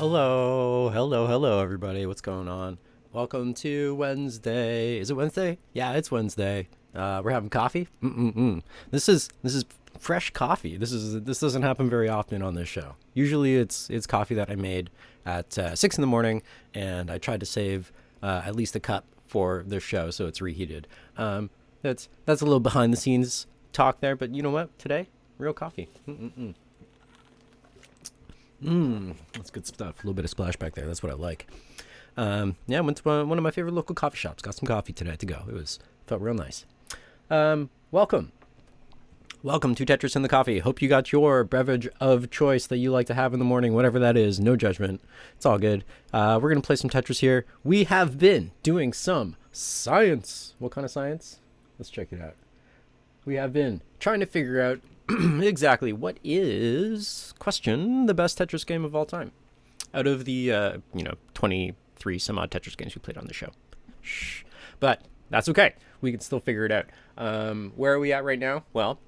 Hello, everybody. What's going on? Welcome to Wednesday. Is it Wednesday? Yeah, it's Wednesday. We're having coffee. This is fresh coffee. This doesn't happen very often on this show. Usually, it's coffee that I made at 6 in the morning, and I tried to save at least a cup for this show, so it's reheated. That's a little behind the scenes talk there, but you know what? Today, real coffee. That's good stuff. A little bit of splashback there. That's what I like. Yeah, I went to one of my favorite local coffee shops. Got some coffee today to go. Felt real nice. Welcome to Tetris and the Coffee. Hope you got your beverage of choice that you like to have in the morning, whatever that is. No judgment. It's all good. We're going to play some Tetris here. We have been doing some science. What kind of science? Let's check it out. We have been trying to figure out exactly what is, the best Tetris game of all time out of the 23 some odd Tetris games we played on the show. But that's okay, we can still figure it out. Where are we at right now? Well,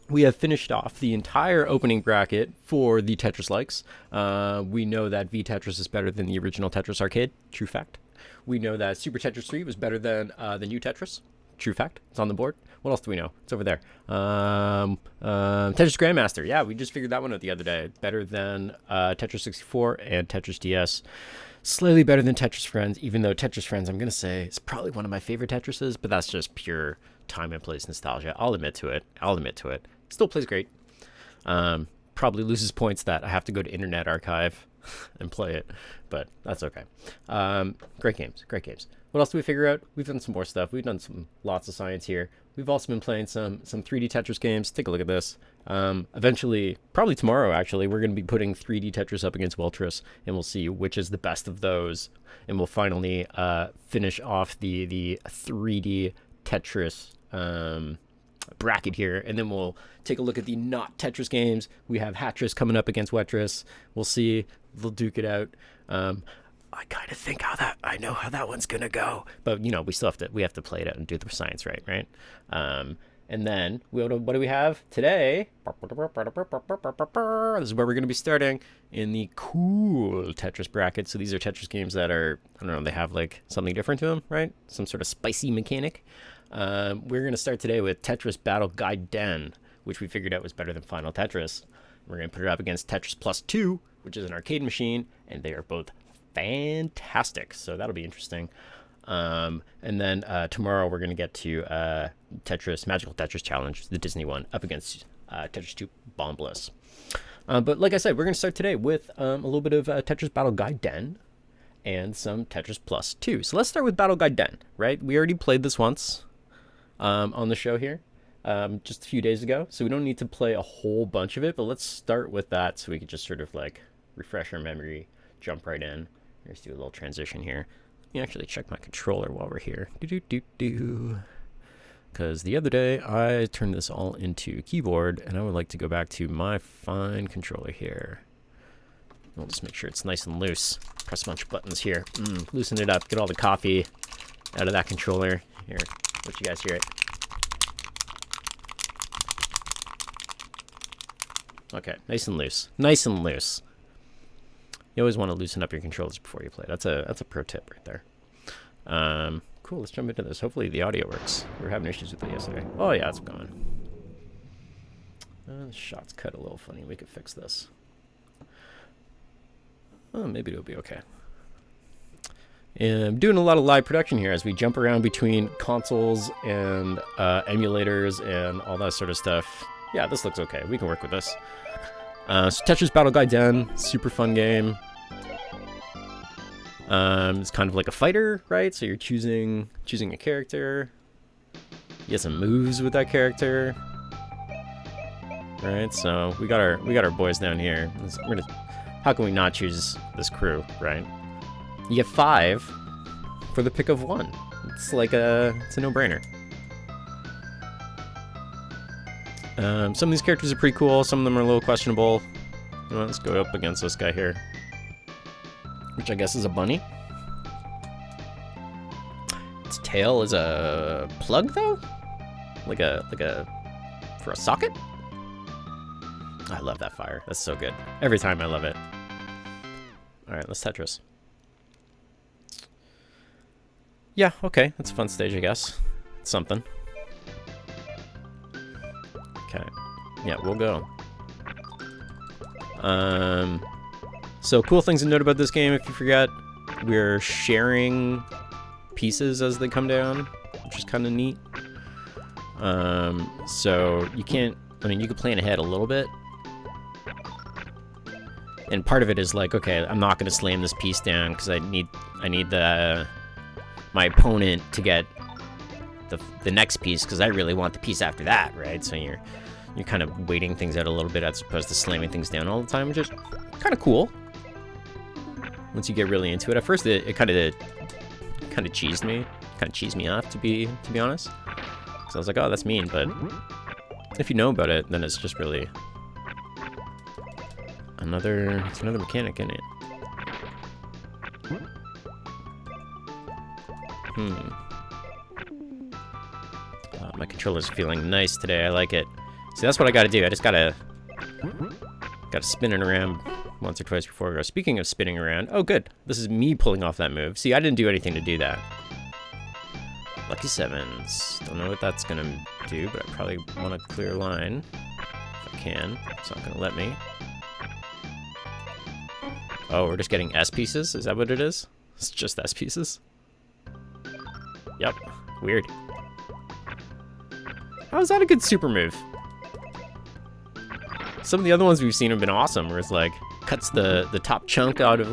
we have finished off the entire opening bracket for the Tetris likes. We know that V-Tetris is better than the original Tetris arcade. True fact. We know that Super Tetris 3 was better than the new Tetris. True fact. It's on the board. What else do we know? It's over there. Tetris Grandmaster. Yeah, we just figured that one out the other day. Better than Tetris 64 and Tetris DS. Slightly better than Tetris Friends, even though Tetris Friends, I'm going to say, is probably one of my favorite Tetrises, but that's just pure time and place nostalgia. I'll admit to it. Still plays great. Probably loses points that I have to go to Internet Archive and play it, but that's okay. Great games. What else do we figure out? We've done some more stuff. We've done lots of science here. We've also been playing some 3D Tetris games. Take a look at this. Eventually, probably tomorrow actually, we're going to be putting 3D Tetris up against Weltris, and we'll see which is the best of those. And we'll finally finish off the 3D Tetris bracket here, and then we'll take a look at the not Tetris games. We have Hatris coming up against Wetris. We'll see. They'll duke it out. I kind of think I know how that one's gonna go, but we have to play it out and do the science right. And then what do we have today? This is where we're gonna be starting in the cool Tetris bracket. So these are Tetris games that are, I don't know, they have like something different to them, right? Some sort of spicy mechanic. We're gonna start today with Tetris Battle Gaiden, which we figured out was better than Final Tetris. We're gonna put it up against Tetris Plus 2, which is an arcade machine, and they are both fantastic, so that'll be interesting. And then tomorrow we're going to get to Magical Tetris Challenge, the Disney one, up against Tetris 2 Bomb Bliss. But like I said, we're going to start today with a little bit of Tetris Battle Gaiden and some Tetris Plus 2. So let's start with Battle Gaiden, right? We already played this once on the show here just a few days ago, so we don't need to play a whole bunch of it, but let's start with that so we can just sort of like refresh our memory, jump right in. Let's do a little transition here. Let me actually check my controller while we're here. Because the other day I turned this all into keyboard, and I would like to go back to my fine controller here. We'll just make sure it's nice and loose. Press a bunch of buttons here. Loosen it up. Get all the coffee out of that controller. Here, let you guys hear it. Okay, nice and loose. You always want to loosen up your controllers before you play. That's a pro tip right there. Cool, let's jump into this. Hopefully the audio works. We were having issues with it yesterday. Oh yeah, it's gone. The shot's cut a little funny. We could fix this. Oh, maybe it'll be okay. And I'm doing a lot of live production here as we jump around between consoles and emulators and all that sort of stuff. Yeah, this looks okay. We can work with this. So Tetris Battle Gaiden, super fun game. It's kind of like a fighter, right? So you're choosing a character. You get some moves with that character, right? So we got our boys down here. How can we not choose this crew, right? You get 5 for the pick of 1. It's a no-brainer. Some of these characters are pretty cool. Some of them are a little questionable. Let's go up against this guy here, which I guess is a bunny. Its tail is a plug, though, like a for a socket. I love that fire. That's so good. Every time I love it. Alright, let's Tetris. Yeah, okay. That's a fun stage, I guess. It's something. Okay. Yeah, we'll go. So cool things to note about this game, if you forget, we're sharing pieces as they come down, which is kind of neat. So you can't, I mean, you can plan ahead a little bit. And part of it is like, okay, I'm not going to slam this piece down because I need my opponent to get the next piece because I really want the piece after that, right? So you're kind of waiting things out a little bit as opposed to slamming things down all the time, which is kind of cool. Once you get really into it, at first it kind of cheesed me off to be honest. So I was like, oh, that's mean, but if you know about it, then it's just really another mechanic in it. My controller's feeling nice today. I like it. See, that's what I gotta do. I just gotta spin it around once or twice before I go. Speaking of spinning around, oh good, this is me pulling off that move. See, I didn't do anything to do that. Lucky sevens. Don't know what that's gonna do, but I probably want to clear a line if I can. It's not gonna let me. Oh, we're just getting S pieces? Is that what it is? It's just S pieces? Yep. Weird. How is that a good super move? Some of the other ones we've seen have been awesome, where it's like cuts the top chunk out of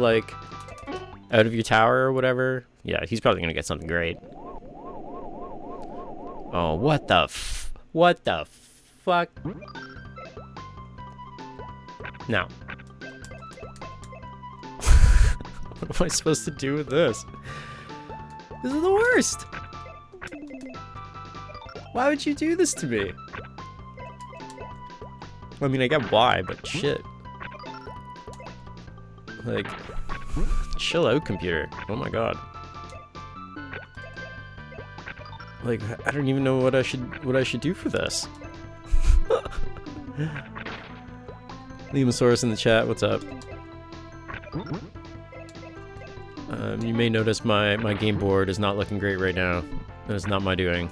your tower or whatever. Yeah, he's probably gonna get something great. Oh, what the fuck? Now. What am I supposed to do with this? This is the worst! Why would you do this to me? I mean, I get why, but shit. Like, chill out, computer. Oh my god. Like, I don't even know what I should do for this. Lemosaurus in the chat, what's up? You may notice my game board is not looking great right now. That is not my doing.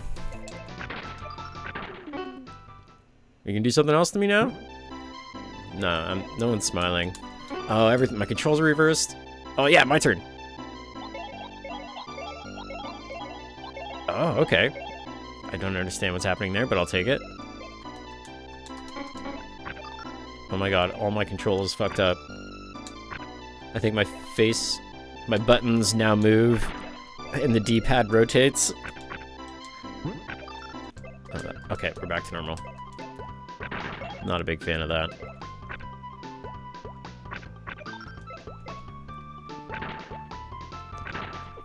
You can do something else to me now? No, no one's smiling. Oh, everything. My controls are reversed. Oh yeah, my turn. Oh, okay. I don't understand what's happening there, but I'll take it. Oh my god, all my control is fucked up. I think my buttons now move, and the D-pad rotates. Okay, we're back to normal. Not a big fan of that.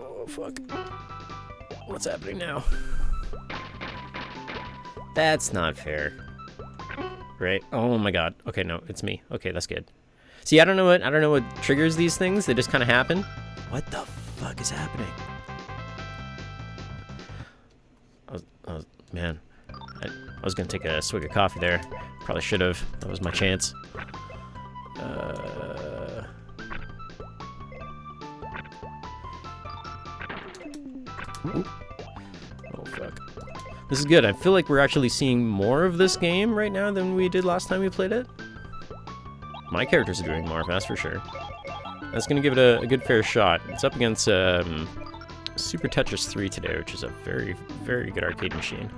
Oh, fuck. What's happening now? That's not fair. Right? Oh my god. Okay, no, it's me. Okay, that's good. See, I don't know what triggers these things. They just kind of happen. What the fuck is happening? Man. I was gonna take a swig of coffee there. Probably should have. That was my chance. Ooh. Oh, fuck. This is good. I feel like we're actually seeing more of this game right now than we did last time we played it. My characters are doing more, that's for sure. That's going to give it a good fair shot. It's up against Super Tetris 3 today, which is a very, very good arcade machine.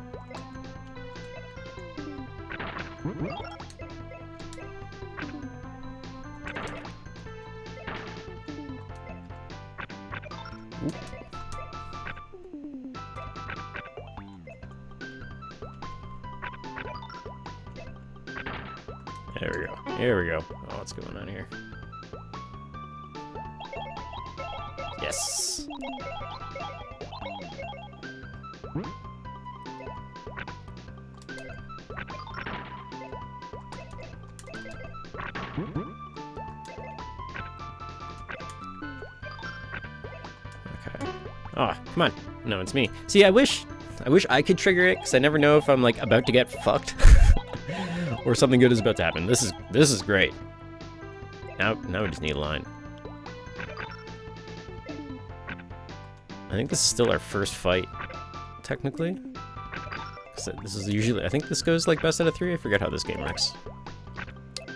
There we go. Here we go. Oh, what's going on here? Yes. Okay. Oh, come on. No, it's me. See, I wish I could trigger it, because I never know if I'm like about to get fucked or something good is about to happen. This is great. Now we just need a line. I think this is still our first fight, technically. This is usually, I think this goes like best out of 3. I forget how this game works.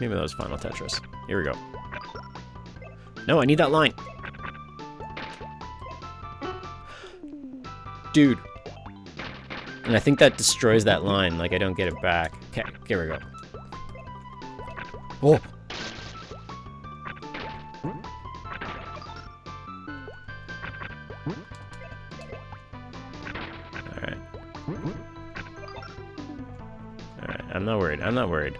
Maybe that was Final Tetris. Here we go. No, I need that line. Dude. And I think that destroys that line, like I don't get it back. Okay, here we go. Oh! Alright. Alright, I'm not worried, I'm not worried.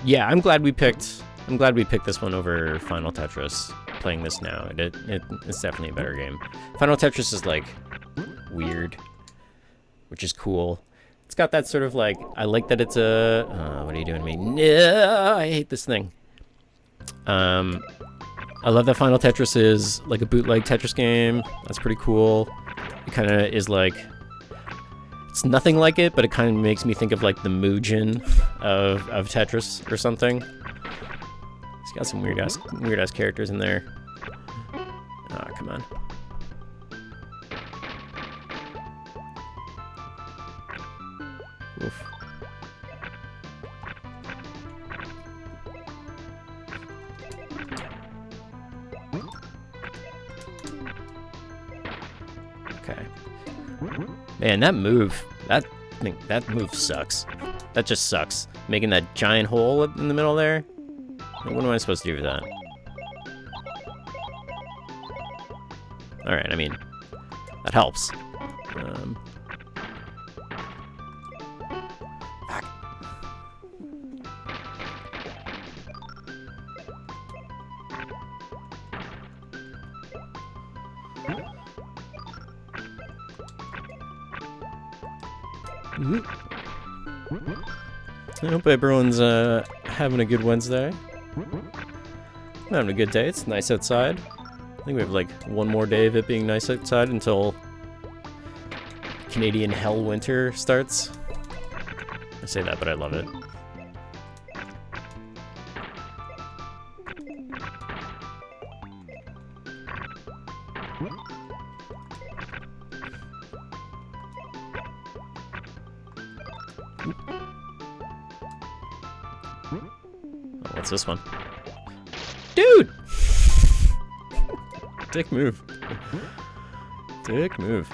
Yeah, I'm glad we picked this one over Final Tetris. Playing this now, it's definitely a better game. Final Tetris is like weird, which is cool. It's got that sort of like, I like that it's a. What are you doing to me? No, I hate this thing. I love that Final Tetris is like a bootleg Tetris game. That's pretty cool. It kind of is like. It's nothing like it, but it kind of makes me think of like the Mugen of Tetris or something. It's got some weird ass characters in there. Ah, come on. Oof. Okay. Man, that move sucks. That just sucks. Making that giant hole in the middle there. What am I supposed to do with that? Alright, I mean, that helps. Back. I hope everyone's having a good Wednesday. I'm having a good day. It's nice outside. I think we have like one more day of it being nice outside until Canadian hell winter starts. I say that, but I love it. Oh, what's this one? Dude! Dick move. Dick move.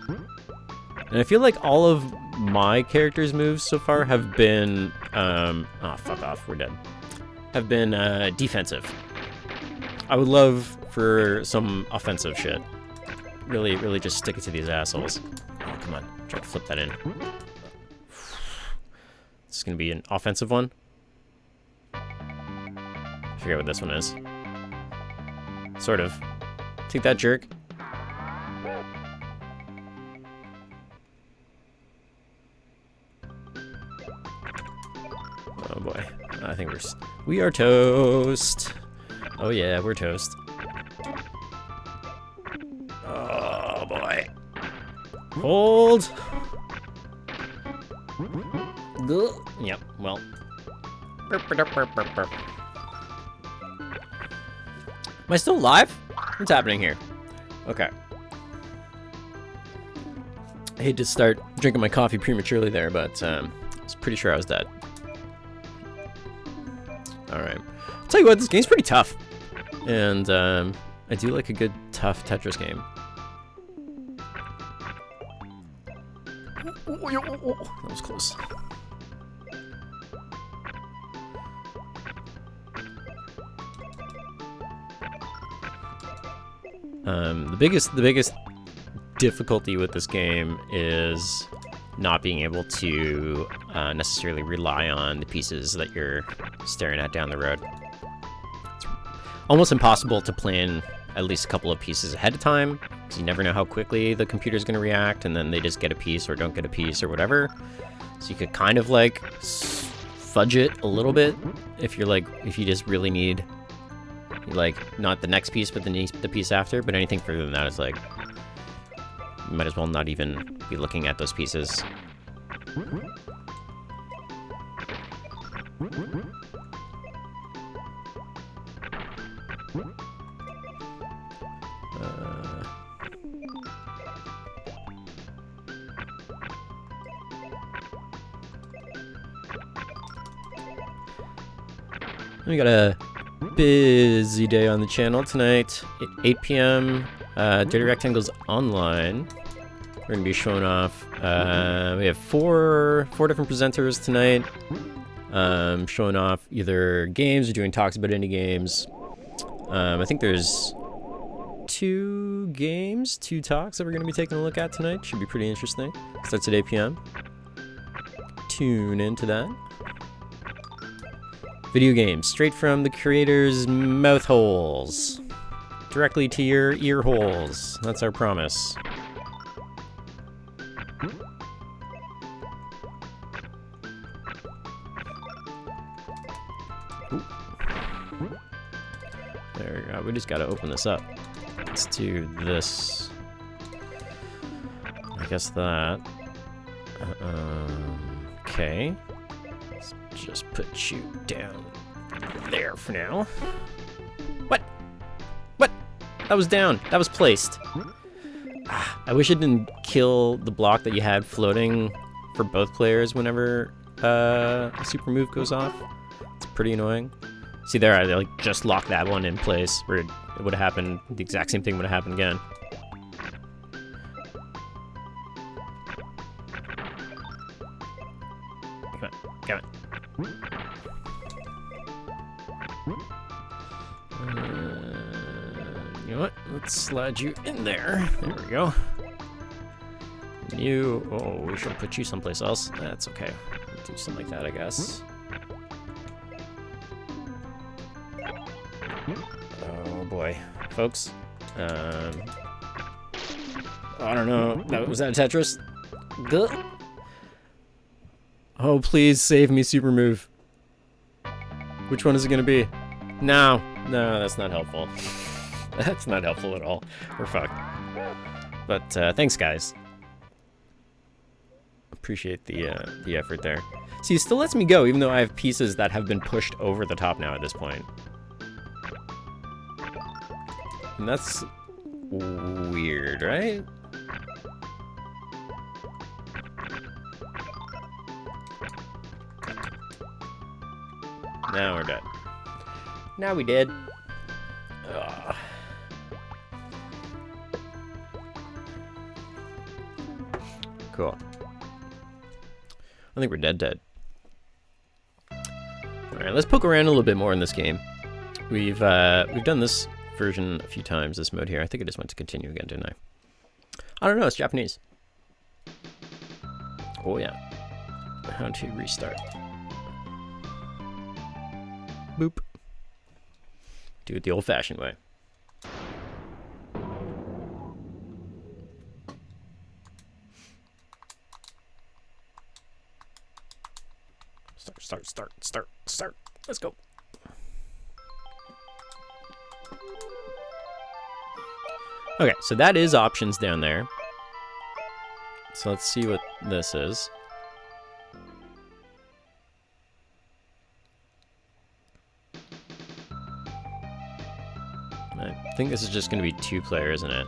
And I feel like all of my characters' moves so far have been, oh, fuck off, we're dead. Have been, defensive. I would love for some offensive shit. Really, really just stick it to these assholes. Oh, come on. Try to flip that in. This is gonna be an offensive one. I forget what this one is. Sort of. Take that, jerk. Oh boy. I think we are toast. Oh yeah, we're toast. Oh boy. Hold. Yep, well. Am I still live? What's happening here? Okay. I hate to start drinking my coffee prematurely there, but I was pretty sure I was dead. Alright. I'll tell you what, this game's pretty tough. And I do like a good, tough Tetris game. That was close. The biggest difficulty with this game is not being able to necessarily rely on the pieces that you're staring at down the road. It's almost impossible to plan at least a couple of pieces ahead of time, because you never know how quickly the computer's going to react, and then they just get a piece or don't get a piece or whatever. So you could kind of like fudge it a little bit if you just really need, like, not the next piece but the piece after, but anything further than that is like, you might as well not even be looking at those pieces. We got a busy day on the channel tonight. At 8 p.m. Dirty Rectangles Online. We're gonna be showing off. We have four different presenters tonight. Showing off either games or doing talks about indie games. I think there's 2 games, 2 talks that we're gonna be taking a look at tonight. Should be pretty interesting. Starts at 8 p.m. Tune into that. Video games, straight from the creators' mouth holes. Directly to your ear holes. That's our promise. Ooh. There we go. We just gotta open this up. Let's do this. I guess that. Okay. Let's just put you down there for now. What? What? That was down. That was placed. I wish it didn't kill the block that you had floating for both players whenever a super move goes off. It's pretty annoying. See there, I like just locked that one in place where it would have happened. The exact same thing would have happened again. Come on. You know what? Let's slide you in there. There we go. You. Oh, we should put you someplace else. That's okay. We'll do something like that, I guess. Oh boy, folks. I don't know. Was that a Tetris? Duh. Oh, please save me, super move. Which one is it gonna be? No, that's not helpful. That's not helpful at all. We're fucked. But thanks, guys. Appreciate the effort there. See, it still lets me go, even though I have pieces that have been pushed over the top now at this point. And that's weird, right? Now we're done. Now we did. Ugh. Cool. I think we're dead. Alright, let's poke around a little bit more in this game. We've done this version a few times, this mode here. I think I just went to continue again, didn't I don't know, it's Japanese. Oh yeah. How to restart. Boop. Do it the old-fashioned way. Start. Let's go. Okay, so that is options down there. So let's see what this is. I think this is just going to be 2 player, isn't it?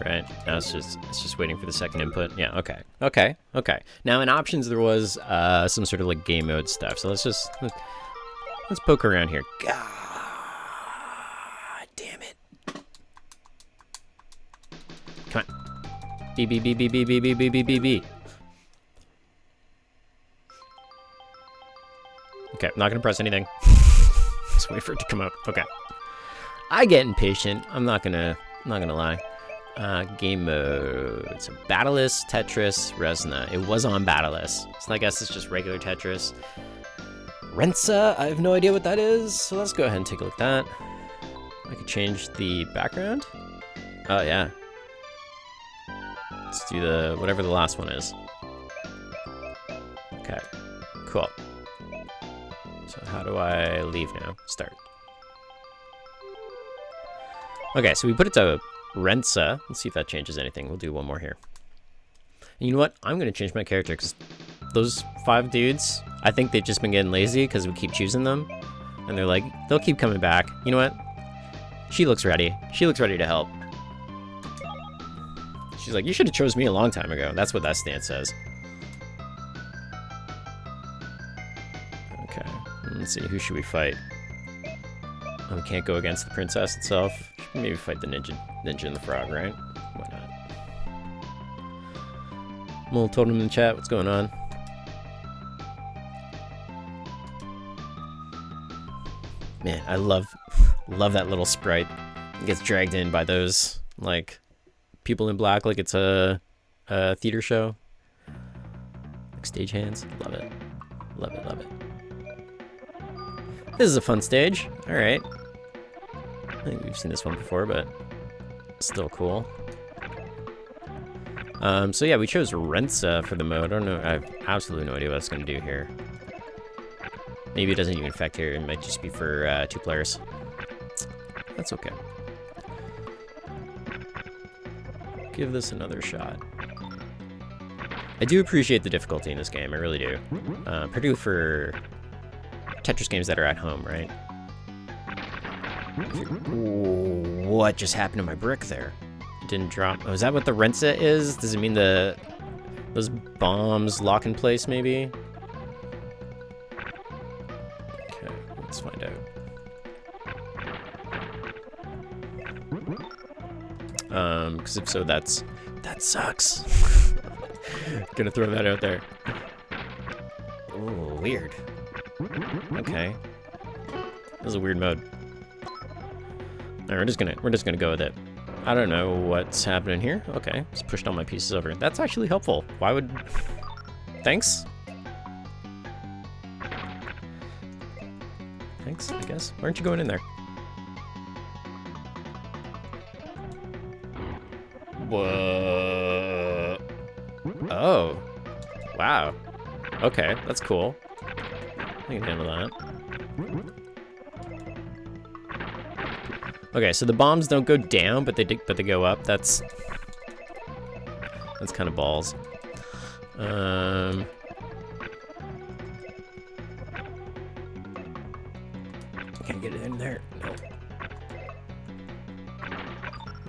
Right. Now it's just waiting for the second input. Yeah. Okay. Now in options there was some sort of like game mode stuff. So let's poke around here. God damn it! Come on. B. Okay, I'm not gonna press anything. Just wait for it to come up. Okay. I get impatient. I'm not gonna lie. Game mode. So Battleless, Tetris, Resna. It was on Battleless. So I guess it's just regular Tetris. Rensa, I have no idea what that is. So let's go ahead and take a look at that. I could change the background. Oh yeah. Let's do the whatever the last one is. Okay. Cool. So how do I leave now? Start. Okay, so we put it to Rensa. Let's see if that changes anything. We'll do one more here. And you know what? I'm going to change my character because those 5 dudes, I think they've just been getting lazy because we keep choosing them. And they're like, they'll keep coming back. You know what? She looks ready. She looks ready to help. She's like, you should have chose me a long time ago. That's what that stance says. Okay, let's see, who should we fight? Oh, we can't go against the princess itself. Should maybe fight the ninja and the frog, right? Why not? Mole told him in the chat, what's going on? Man, I love that little sprite. It gets dragged in by those, like, people in black like it's a theater show. Like stagehands. Love it. Love it, love it. This is a fun stage. Alright. I think we've seen this one before, but still cool. So yeah, we chose Rensa for the mode. I don't know. I have absolutely no idea what it's going to do here. Maybe it doesn't even affect here. It might just be for 2 players. That's okay. Give this another shot. I do appreciate the difficulty in this game. I really do. Particularly for Tetris games that are at home, right? Ooh, what just happened to my brick there? It didn't drop. Oh, is that what the Rensa is? Does it mean those bombs lock in place, maybe? Okay, let's find out. Because if so, that sucks. Gonna throw that out there. Ooh, weird. Okay. This is a weird mode. Alright, we're just gonna go with it. I don't know what's happening here. Okay, just pushed all my pieces over. That's actually helpful. Why would... Thanks. Thanks, I guess. Why aren't you going in there? Whoa. Oh. Wow. Okay, that's cool. I can handle that. Okay, so the bombs don't go down, but they go up. That's kind of balls. Can't get it in there. No.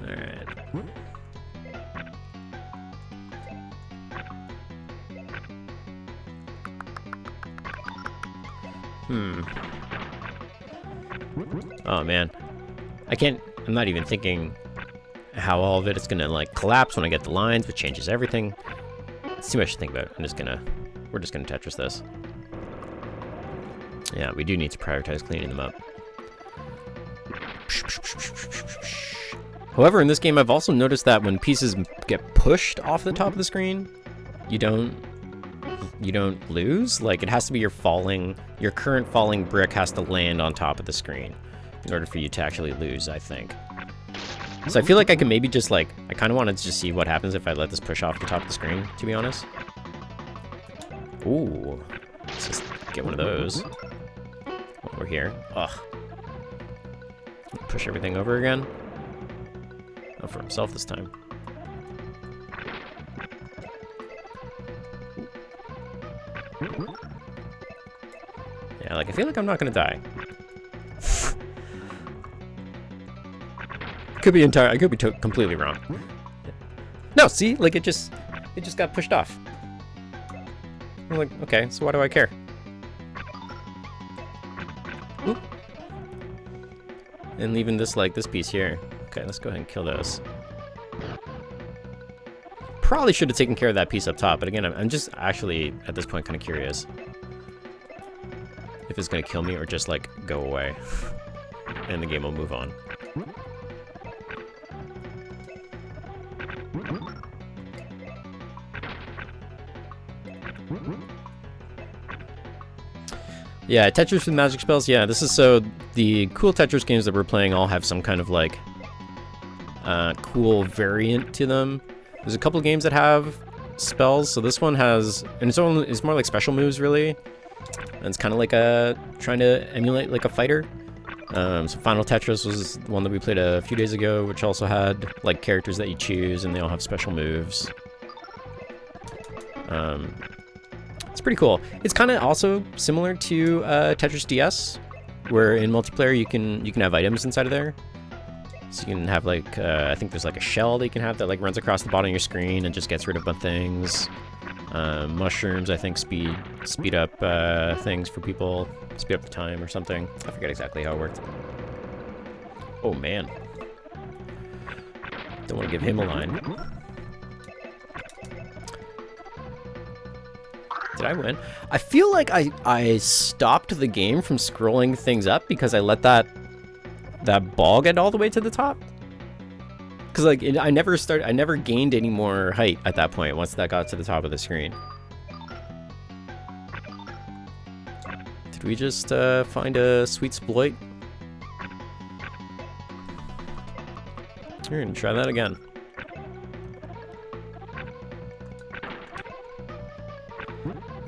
All right. Oh man. I'm not even thinking how all of it is gonna like collapse when I get the lines, which changes everything. It's too much to think about. We're just gonna Tetris this. Yeah, we do need to prioritize cleaning them up. However, in this game, I've also noticed that when pieces get pushed off the top of the screen, you don't lose. Like, it has to be your current falling brick has to land on top of the screen in order for you to actually lose, I think. So I feel like I can maybe just like, I kind of wanted to just see what happens if I let this push off the top of the screen, to be honest. Ooh, let's just get one of those. Over here. Ugh. Push everything over again. Oh, for himself this time. Yeah, like I feel like I'm not gonna die. I could be completely wrong. No, see, like it just got pushed off. I'm like, okay, so why do I care? Oop. And leaving this this piece here. Okay, let's go ahead and kill those. Probably should have taken care of that piece up top, but again, I'm just actually at this point kind of curious if it's gonna kill me or just like go away, and the game will move on. Yeah, Tetris with magic spells. Yeah, this is so the cool Tetris games that we're playing all have some kind of like cool variant to them. There's a couple of games that have spells, so this one has, and it's more like special moves really. And it's kind of like trying to emulate like a fighter. So Final Tetris was the one that we played a few days ago, which also had like characters that you choose, and they all have special moves. It's pretty cool. It's kind of also similar to Tetris DS, where in multiplayer you can have items inside of there. So you can have like I think there's like a shell that you can have that like runs across the bottom of your screen and just gets rid of things. Mushrooms, I think, speed up things for people, speed up the time or something. I forget exactly how it worked. Oh man, don't want to give him a line. Did I win? I feel like I stopped the game from scrolling things up because I let that ball get all the way to the top. Because like I never gained any more height at that point once that got to the top of the screen. Did we just find a sweet exploit? We're gonna try that again.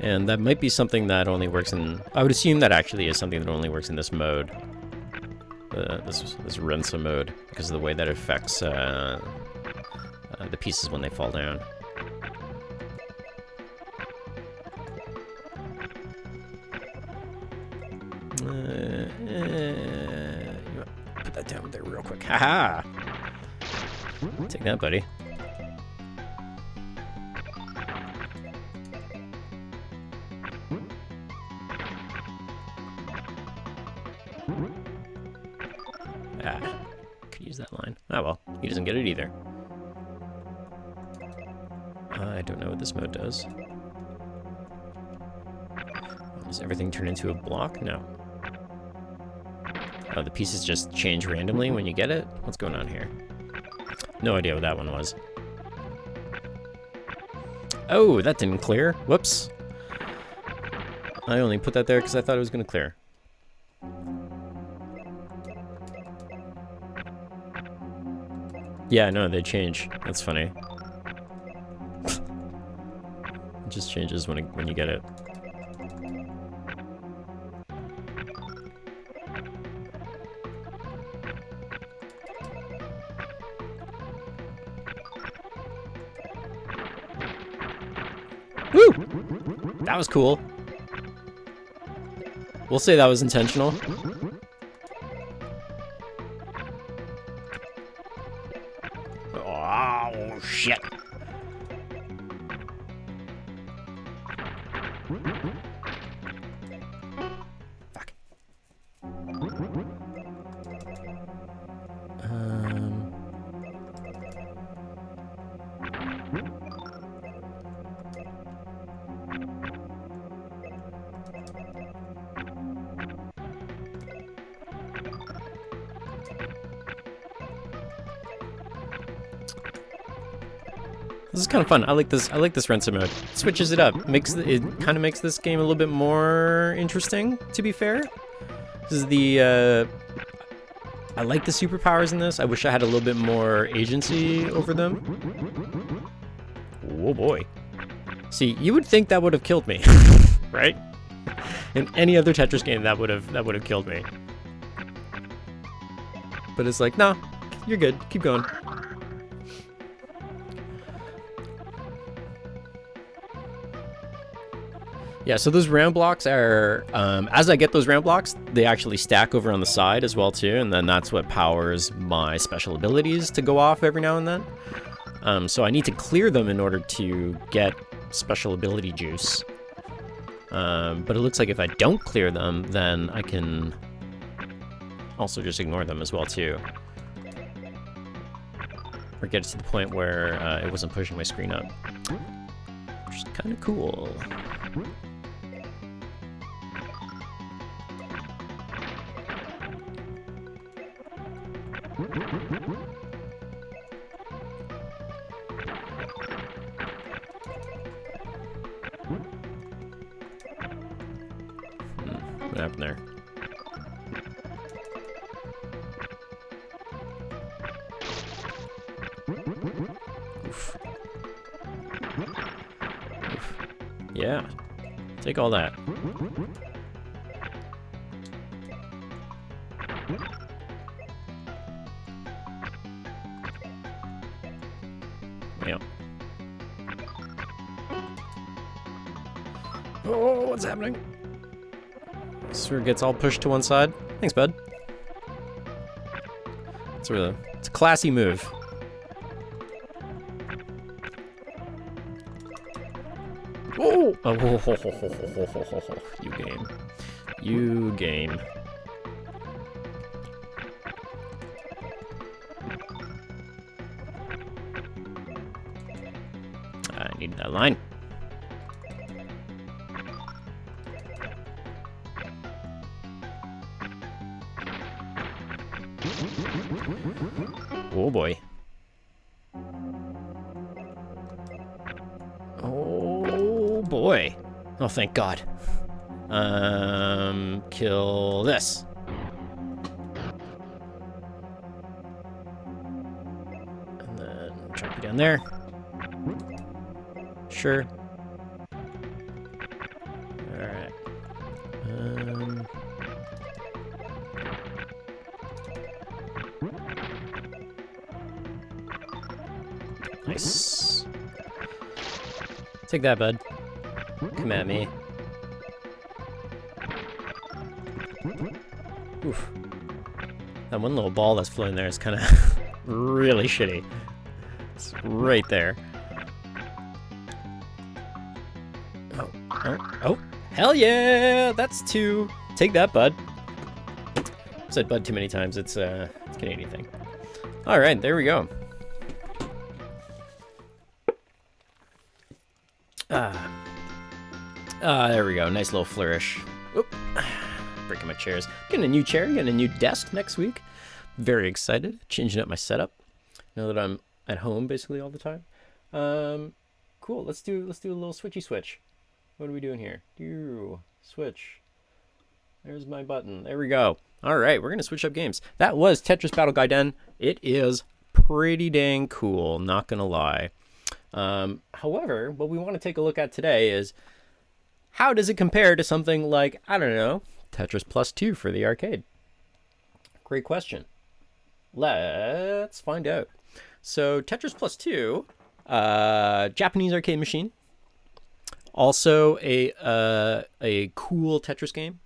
And that might be something that only works in... I would assume that actually is something that only works in this mode. This Rensa mode, because of the way that it affects the pieces when they fall down. Put that down there real quick. Haha! Take that, buddy. Could use that line. Oh well, he doesn't get it either. I don't know what this mode does. Does everything turn into a block? No. Oh, the pieces just change randomly when you get it? What's going on here? No idea what that one was. Oh, that didn't clear. Whoops. I only put that there because I thought it was going to clear. Yeah, no, they change. That's funny. It just changes when you get it. Woo! That was cool. We'll say that was intentional. Oh, shit. Fuck. This is kind of fun. I like this Rensa mode. It switches it up. It kind of makes this game a little bit more interesting, to be fair. This is the I like the superpowers in this. I wish I had a little bit more agency over them. Oh boy. See, you would think that would have killed me, right? In any other Tetris game that would have killed me. But it's like, nah, you're good. Keep going. Yeah, so those round blocks are, as I get those round blocks, they actually stack over on the side as well too, and then that's what powers my special abilities to go off every now and then. So I need to clear them in order to get special ability juice. But it looks like if I don't clear them, then I can also just ignore them as well too. Or get it to the point where it wasn't pushing my screen up. Which is kind of cool. What happened there? Oof. Oof. Yeah. Take all that. Yeah. what's happening. Sort of gets all pushed to one side. Thanks, bud. It's a classy move. Oh! You game. You game. I need that line. Oh boy. Oh boy. Oh, thank God. Kill this. And then drop you down there. Sure. Alright. Nice. Take that, bud. Come at me. Oof. That one little ball that's floating there is kind of really shitty. It's right there. Oh, hell yeah! That's 2. Take that, bud. I've said bud too many times. It's a Canadian thing. All right, there we go. There we go. Nice little flourish. Oop. Breaking my chairs. Getting a new chair, getting a new desk next week. Very excited. Changing up my setup. Now that I'm at home basically all the time. Cool. Let's do a little switchy switch. What are we doing here? Switch. There's my button. There we go. All right, we're gonna switch up games. That was Tetris Battle Gaiden. It is pretty dang cool. Not gonna lie. However, what we want to take a look at today is how does it compare to something like, I don't know, Tetris Plus 2 for the arcade? Great question. Let's find out. So Tetris Plus 2, Japanese arcade machine. Also a cool Tetris game,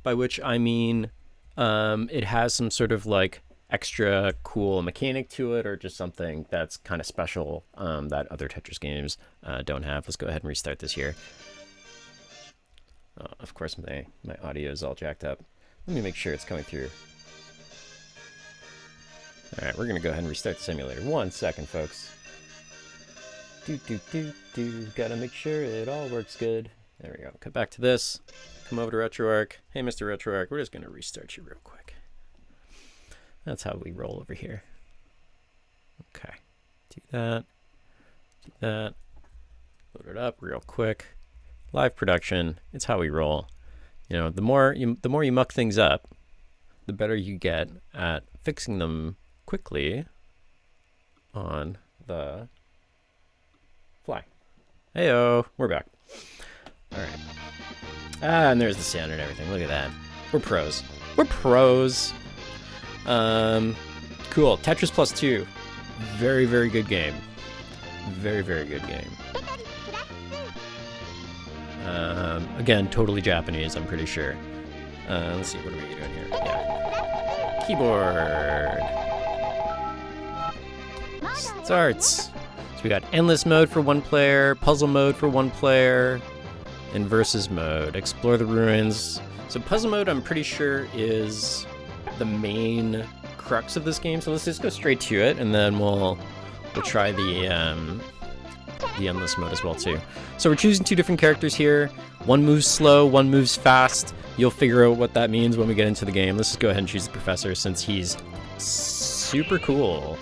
by which I mean it has some sort of like extra cool mechanic to it, or just something that's kind of special that other Tetris games don't have. Let's go ahead and restart this here. Of course, my audio is all jacked up. Let me make sure it's coming through. All right, we're gonna go ahead and restart the simulator. 1 second, folks. Gotta make sure it all works good. There we go. Cut back to this. Come over to RetroArch. Hey, Mr. RetroArch, we're just gonna restart you real quick. That's how we roll over here. Okay. Do that. Do that. Load it up real quick. Live production. It's how we roll. You know, the more you muck things up, the better you get at fixing them quickly on the fly. Heyo, we're back. All right. And there's the sound and everything. Look at that. We're pros. We're pros. Cool. Tetris Plus 2. Very, very good game. Very, very good game. Again, totally Japanese, I'm pretty sure. Let's see, what are we doing here? Yeah. Keyboard. Starts. So we got endless mode for 1 player, puzzle mode for 1 player, and versus mode. Explore the ruins. So puzzle mode, I'm pretty sure, is the main crux of this game. So let's just go straight to it, and then we'll try the endless mode as well too. So we're choosing 2 different characters here. One moves slow, one moves fast. You'll figure out what that means when we get into the game. Let's just go ahead and choose the professor since he's super cool.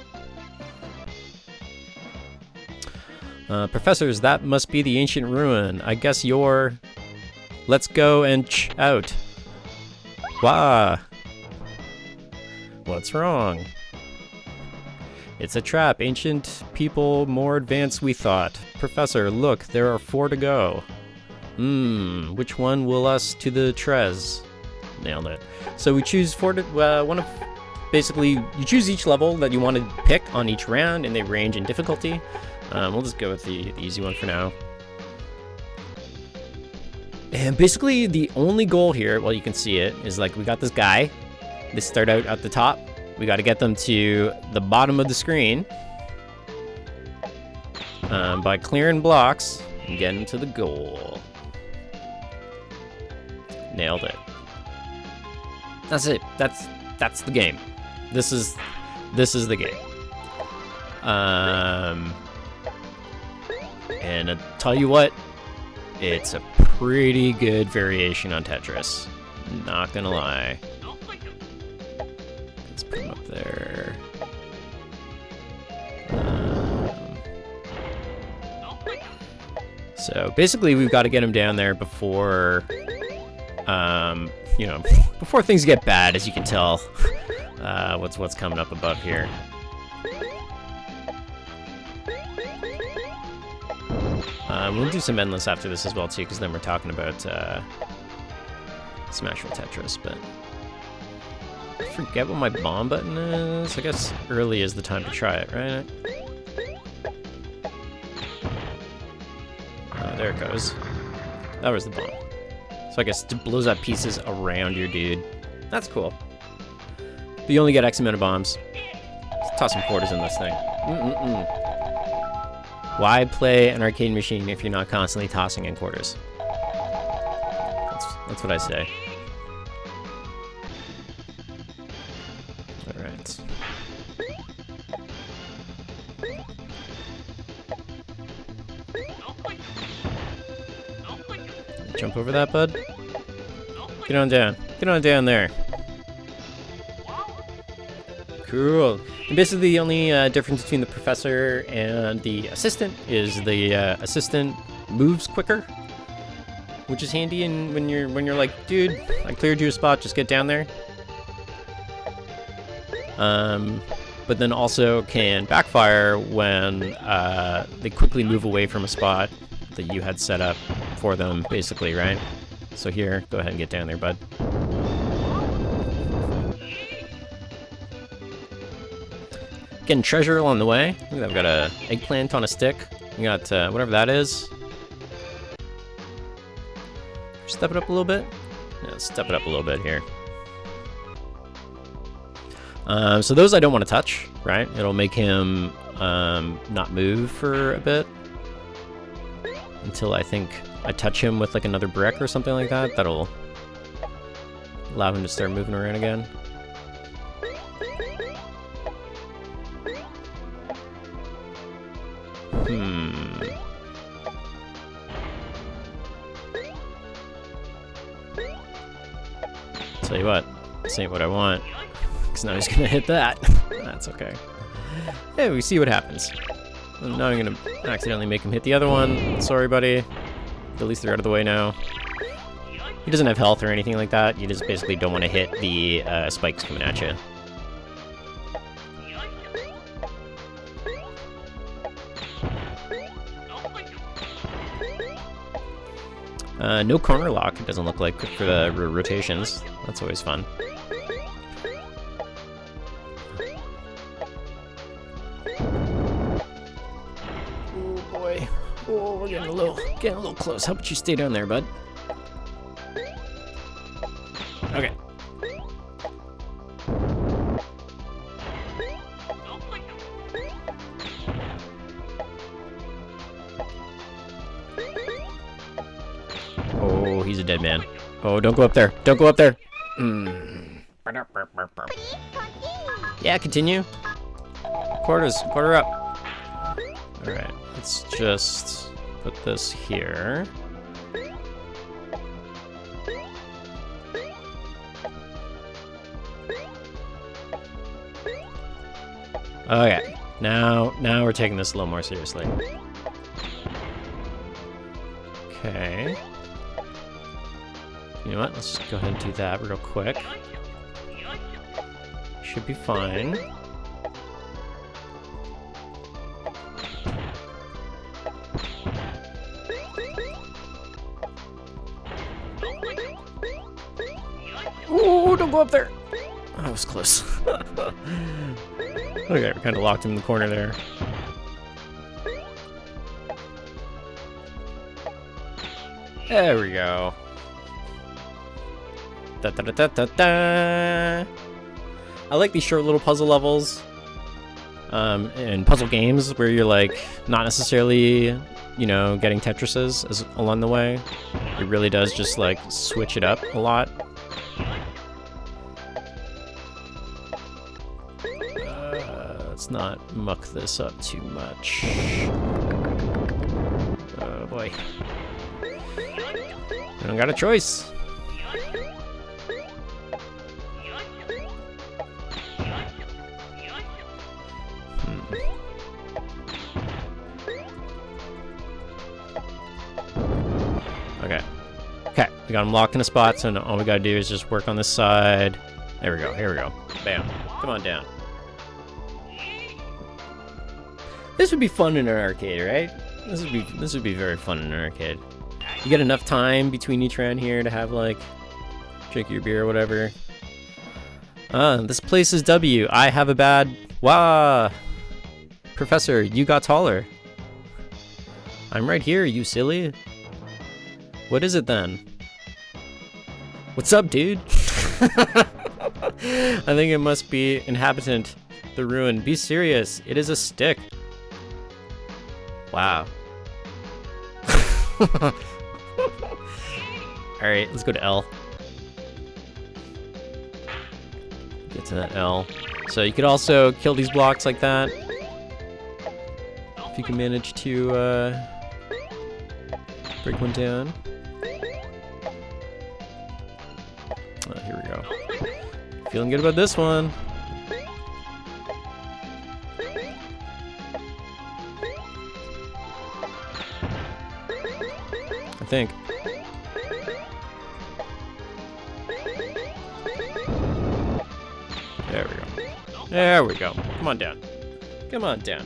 Professors, that must be the ancient ruin. I guess you're... Let's go and out. Wah. What's wrong? It's a trap. Ancient people more advanced we thought. Professor, look, there are 4 to go. Which one will us to the Trez? Nailed it. So we choose 4 to, basically, you choose each level that you want to pick on each round, and they range in difficulty. We'll just go with the easy one for now. And basically the only goal here, well, you can see it, is like we got this guy. They start out at the top. We got to get them to the bottom of the screen by clearing blocks and getting to the goal. Nailed it. That's it. That's the game. This is the game. And I'll tell you what, it's a pretty good variation on Tetris. Not gonna lie. Let's put him up there. So basically, we've got to get him down there before, you know, before things get bad. As you can tell, what's coming up above here. We'll do some endless after this as well too, because then we're talking about Smash with Tetris. But I forget what my bomb button is. I guess early is the time to try it, right? There it goes. That was the bomb. So I guess it blows up pieces around your dude. That's cool. But you only get X amount of bombs. Let's toss some quarters in this thing. Why play an arcade machine if you're not constantly tossing in quarters? That's what I say. All right. Jump over that, bud. Get on down. Get on down there. Cool. And basically the only difference between the professor and the assistant is the assistant moves quicker, which is handy. And when you're like, dude, I cleared you a spot, just get down there. But then also can backfire when they quickly move away from a spot that you had set up for them, basically, right? So here, go ahead and get down there, bud. Getting treasure along the way. Look at that, we've got a eggplant on a stick. We got whatever that is. Step it up a little bit. Yeah, let's step it up a little bit here. So those I don't want to touch, right? It'll make him not move for a bit until I think I touch him with like another brick or something like that. That'll allow him to start moving around again. Tell you what, this ain't what I want. Because now he's gonna hit that. That's okay. Hey, we see what happens. Now I'm gonna accidentally make him hit the other one. Sorry, buddy. At least they're out of the way now. He doesn't have health or anything like that. You just basically don't want to hit the spikes coming at you. No corner lock, it doesn't look like, for the rotations. That's always fun. Oh boy. Oh, we're getting a little close. How about you stay down there, bud? Okay. Oh, he's a dead man. Oh, don't go up there. Don't go up there. Yeah, continue. Quarter up. Alright, let's just put this here. Okay, now we're taking this a little more seriously. Okay. You know what? Let's just go ahead and do that real quick. Should be fine. Ooh, don't go up there! Oh, that was close. Okay, we kind of locked him in the corner there. There we go. Da, da, da, da, da, da. I like these short little puzzle levels in puzzle games where you're like not necessarily, you know, getting Tetrises as along the way. It really does just like switch it up a lot. Let's not muck this up too much. Oh boy. I don't got a choice. Okay. Okay, we got him locked in a spot, so all we gotta do is just work on this side. There we go, here we go. Bam. Come on down. This would be fun in an arcade, right? This would be very fun in an arcade. You get enough time between each round here to have like drink your beer or whatever. This place is W. I have a bad wah. Professor, you got taller. I'm right here, you silly. What is it then? What's up, dude? I think it must be inhabitant the ruin. Be serious. It is a stick. Wow. Alright, let's go to L. Get to that L. So you could also kill these blocks like that. If you can manage to break one down. Oh, here we go. Feeling good about this one. I think. There we go. There we go. Come on down. Come on down.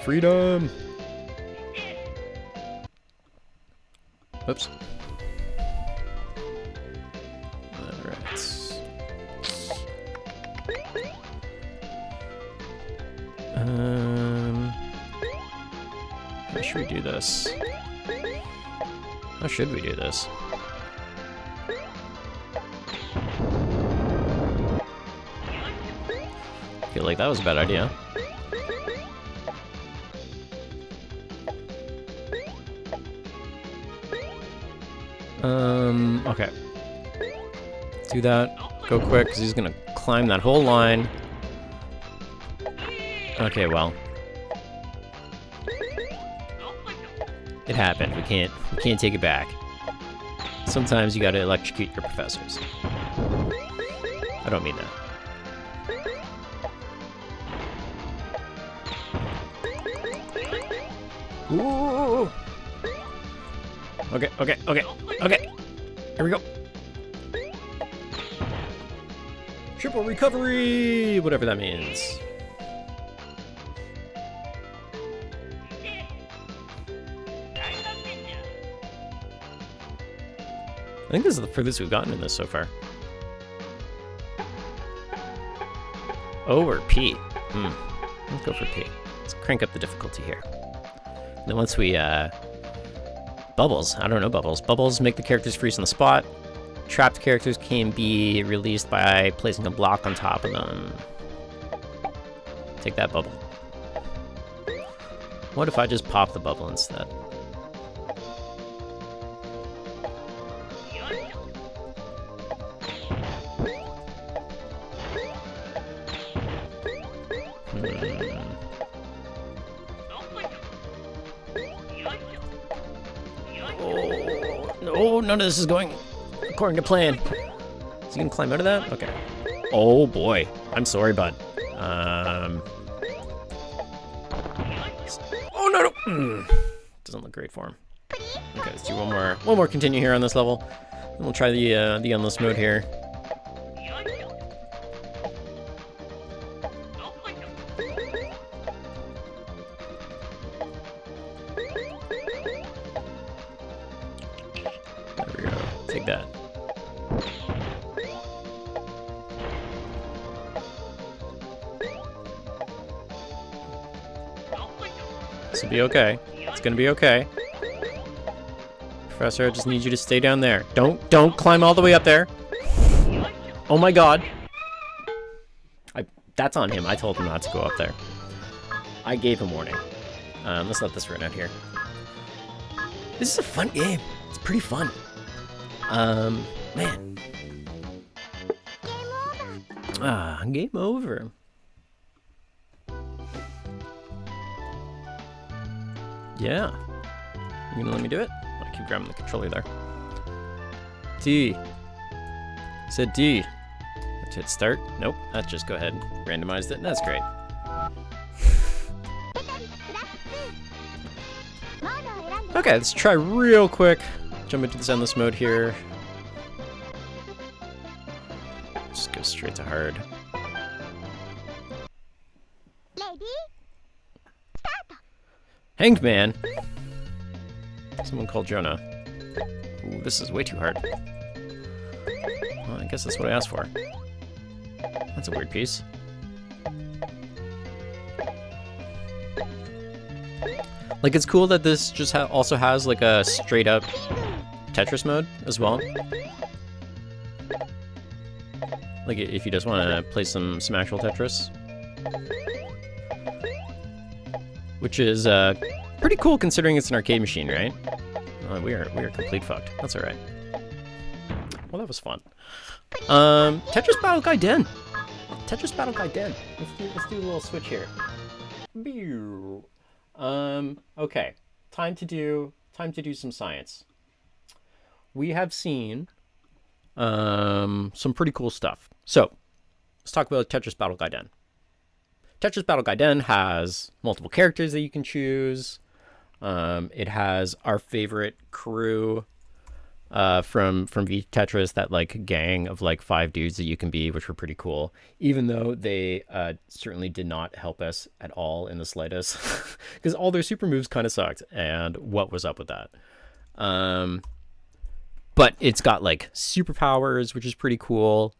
Freedom! Oops. Alright. How should we do this? How should we do this? I feel like that was a bad idea. Okay. Do that. Go quick, because he's gonna climb that whole line. Okay, well. It happened. We can't take it back. Sometimes you gotta electrocute your professors. I don't mean that. Ooh. Okay. Here we go. Triple recovery! Whatever that means. I think this is the furthest we've gotten in this so far. O or P? Let's go for P. Let's crank up the difficulty here. And then once we, bubbles. I don't know bubbles. Bubbles make the characters freeze on the spot. Trapped characters can be released by placing a block on top of them. Take that bubble. What if I just pop the bubble instead? Oh, none of this is going according to plan. Is he gonna climb out of that? Okay. Oh boy. I'm sorry, bud. Oh no! Doesn't look great for him. Okay, let's do one more continue here on this level. And we'll try the endless mode here. There we go. Take that. This will be okay. It's gonna be okay. Professor, I just need you to stay down there. Don't climb all the way up there. Oh my god. That's on him. I told him not to go up there. I gave him warning. Let's let this run out here. This is a fun game. It's pretty fun. Man. Game over. Yeah. You gonna let me do it? I keep grabbing the controller there. D. Said D. Let's hit start. Nope. Let's just go ahead and randomized it. That's great. Okay, let's try real quick. Jump into this endless mode here. Just go straight to hard. Hanged Man. Someone called Jonah. Ooh, this is way too hard. Well, I guess that's what I asked for. That's a weird piece. Like, it's cool that this just also has, like, a straight-up Tetris mode as well. Like, if you just want to play some actual Tetris. Which is pretty cool considering it's an arcade machine, right? We are complete fucked. That's alright. Well, that was fun. Tetris Battle Gaiden. Tetris Battle Gaiden. Let's do a little switch here. Okay. Time to do some science. We have seen some pretty cool stuff. So, let's talk about Tetris Battle Gaiden. Tetris Battle Gaiden has multiple characters that you can choose. It has our favorite crew from V-Tetris, that like gang of like 5 dudes that you can be, which were pretty cool. Even though they certainly did not help us at all in the slightest, because all their super moves kind of sucked. And what was up with that? But it's got like superpowers, which is pretty cool.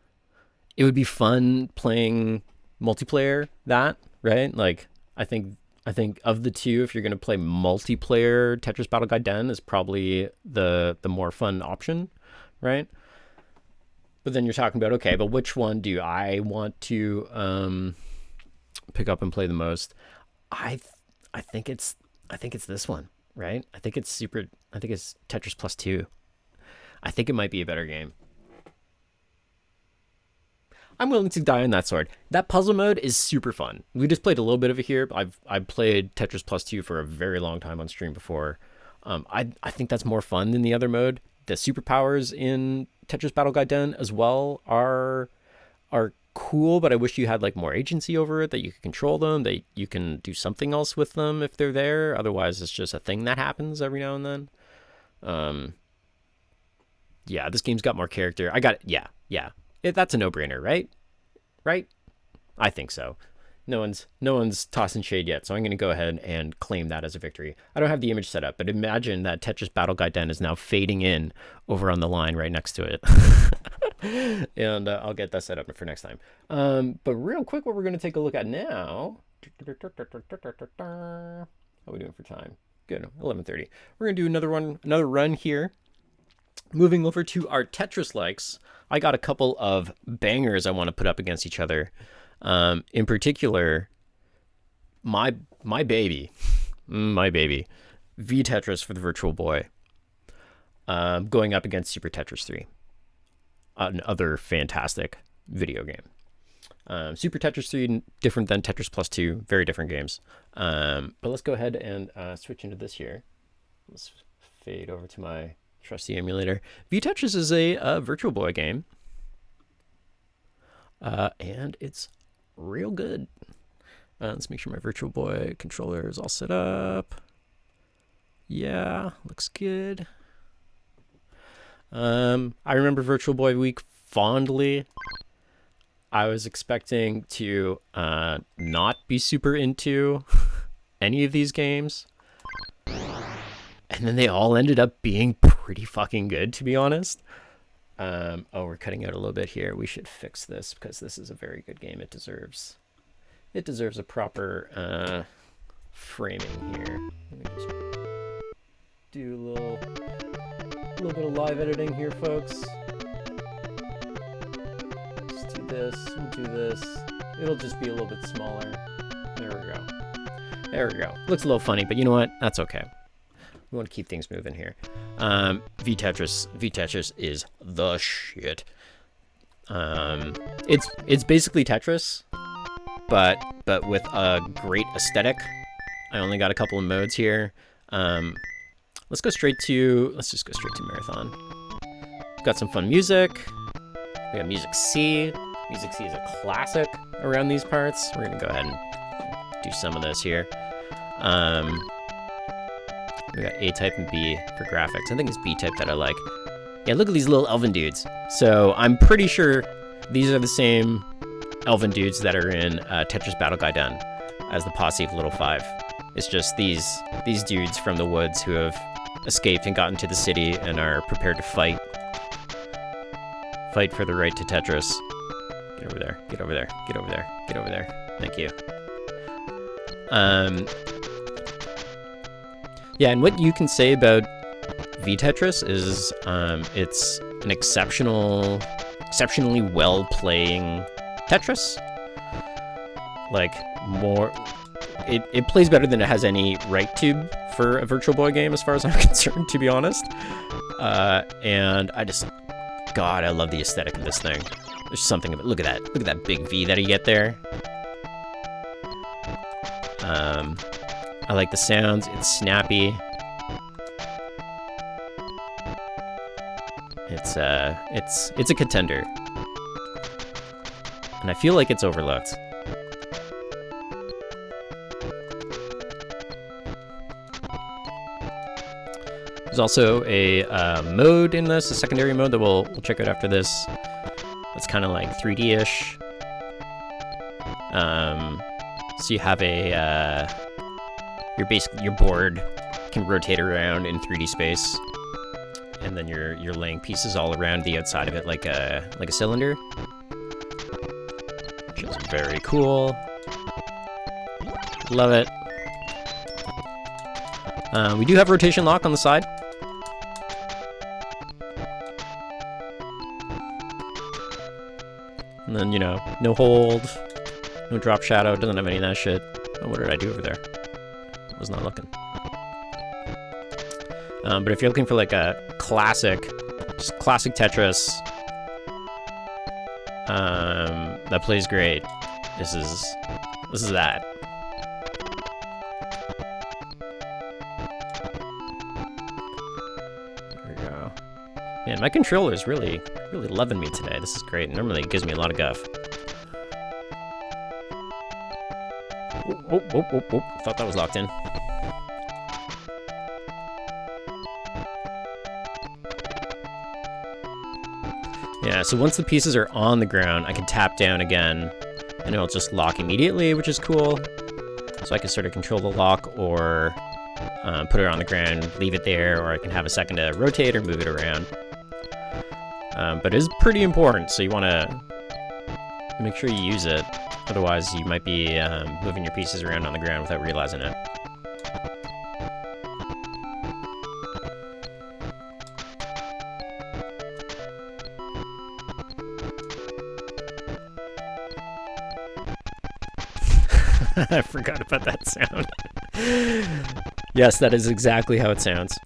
It would be fun playing multiplayer that, right? Like, I think of the two, if you're going to play multiplayer, Tetris Battle Gaiden is probably the more fun option, right? But then you're talking about, okay, but which one do I want to pick up and play the most? I think it's this one, right? I think it's Tetris Plus 2. I think it might be a better game. I'm willing to die on that sword. That puzzle mode is super fun. We just played a little bit of it here. I've played Tetris Plus 2 for a very long time on stream before. I think that's more fun than the other mode. The superpowers in Tetris Battle Gaiden as well are cool, but I wish you had like more agency over it, that you could control them, that you can do something else with them if they're there. Otherwise, it's just a thing that happens every now and then. Yeah, this game's got more character. Yeah. That's a no-brainer, right? Right? I think so. No one's tossing shade yet, so I'm going to go ahead and claim that as a victory. I don't have the image set up, but imagine that Tetris Battle Gaiden is now fading in over on the line right next to it. And I'll get that set up for next time. But real quick, what we're going to take a look at now... How are we doing for time? Good, 11:30. We're going to do another run here. Moving over to our Tetris likes, I got a couple of bangers I want to put up against each other. In particular, my baby, V-Tetris for the Virtual Boy, going up against Super Tetris 3, another fantastic video game. Super Tetris 3, different than Tetris Plus 2, very different games. But let's go ahead and switch into this here. Let's fade over to my trusty emulator. V-Tetris is a Virtual Boy game. And it's real good. Let's make sure my Virtual Boy controller is all set up. Yeah, looks good. I remember Virtual Boy Week fondly. I was expecting to not be super into any of these games. And then they all ended up being pretty fucking good, to be honest. Oh, we're cutting out a little bit here. We should fix this because this is a very good game. It deserves a proper framing here. Let me just do a little A little bit of live editing here, folks. Let's do this, we'll do this. It'll just be a little bit smaller. There we go. There we go. Looks a little funny, but you know what? That's okay. We want to keep things moving here. V-Tetris is the shit. It's basically Tetris, but with a great aesthetic. I only got a couple of modes here. Let's just go straight to Marathon. Got some fun music. We got Music C. Music C is a classic around these parts. We're gonna go ahead and do some of this here. We got A type and B for graphics. I think it's B type that I like. Yeah, look at these little elven dudes. So I'm pretty sure these are the same elven dudes that are in Tetris Battle Gaiden as the posse of Little Five. It's just these dudes from the woods who have escaped and gotten to the city and are prepared to fight for the right to Tetris. Get over there, get over there, get over there, get over there. Thank you. Yeah, and what you can say about V-Tetris is it's an exceptionally well-playing Tetris. Like, it plays better than it has any right to for a Virtual Boy game, as far as I'm concerned, to be honest. And God, I love the aesthetic of this thing. There's something about, look at that big V that you get there. I like the sounds, it's snappy. It's a contender. And I feel like it's overlooked. There's also a mode in this, a secondary mode that we'll check out after this. It's kind of like 3D-ish. So you have your board can rotate around in 3D space, and then you're laying pieces all around the outside of it like a cylinder, which is very cool. Love it. We do have rotation lock on the side. And then, no hold, no drop shadow, doesn't have any of that shit. Oh, what did I do over there? I was not looking. But if you're looking for like a classic Tetris that plays great, this is that. There we go. Man, my controller is really loving me today. This is great. Normally it gives me a lot of guff. Oh, thought that was locked in. Yeah, so once the pieces are on the ground, I can tap down again, and it'll just lock immediately, which is cool. So I can sort of control the lock, or put it on the ground, leave it there, or I can have a second to rotate or move it around. But it is pretty important, so you want to make sure you use it. Otherwise, you might be moving your pieces around on the ground without realizing it. I forgot about that sound. Yes, that is exactly how it sounds.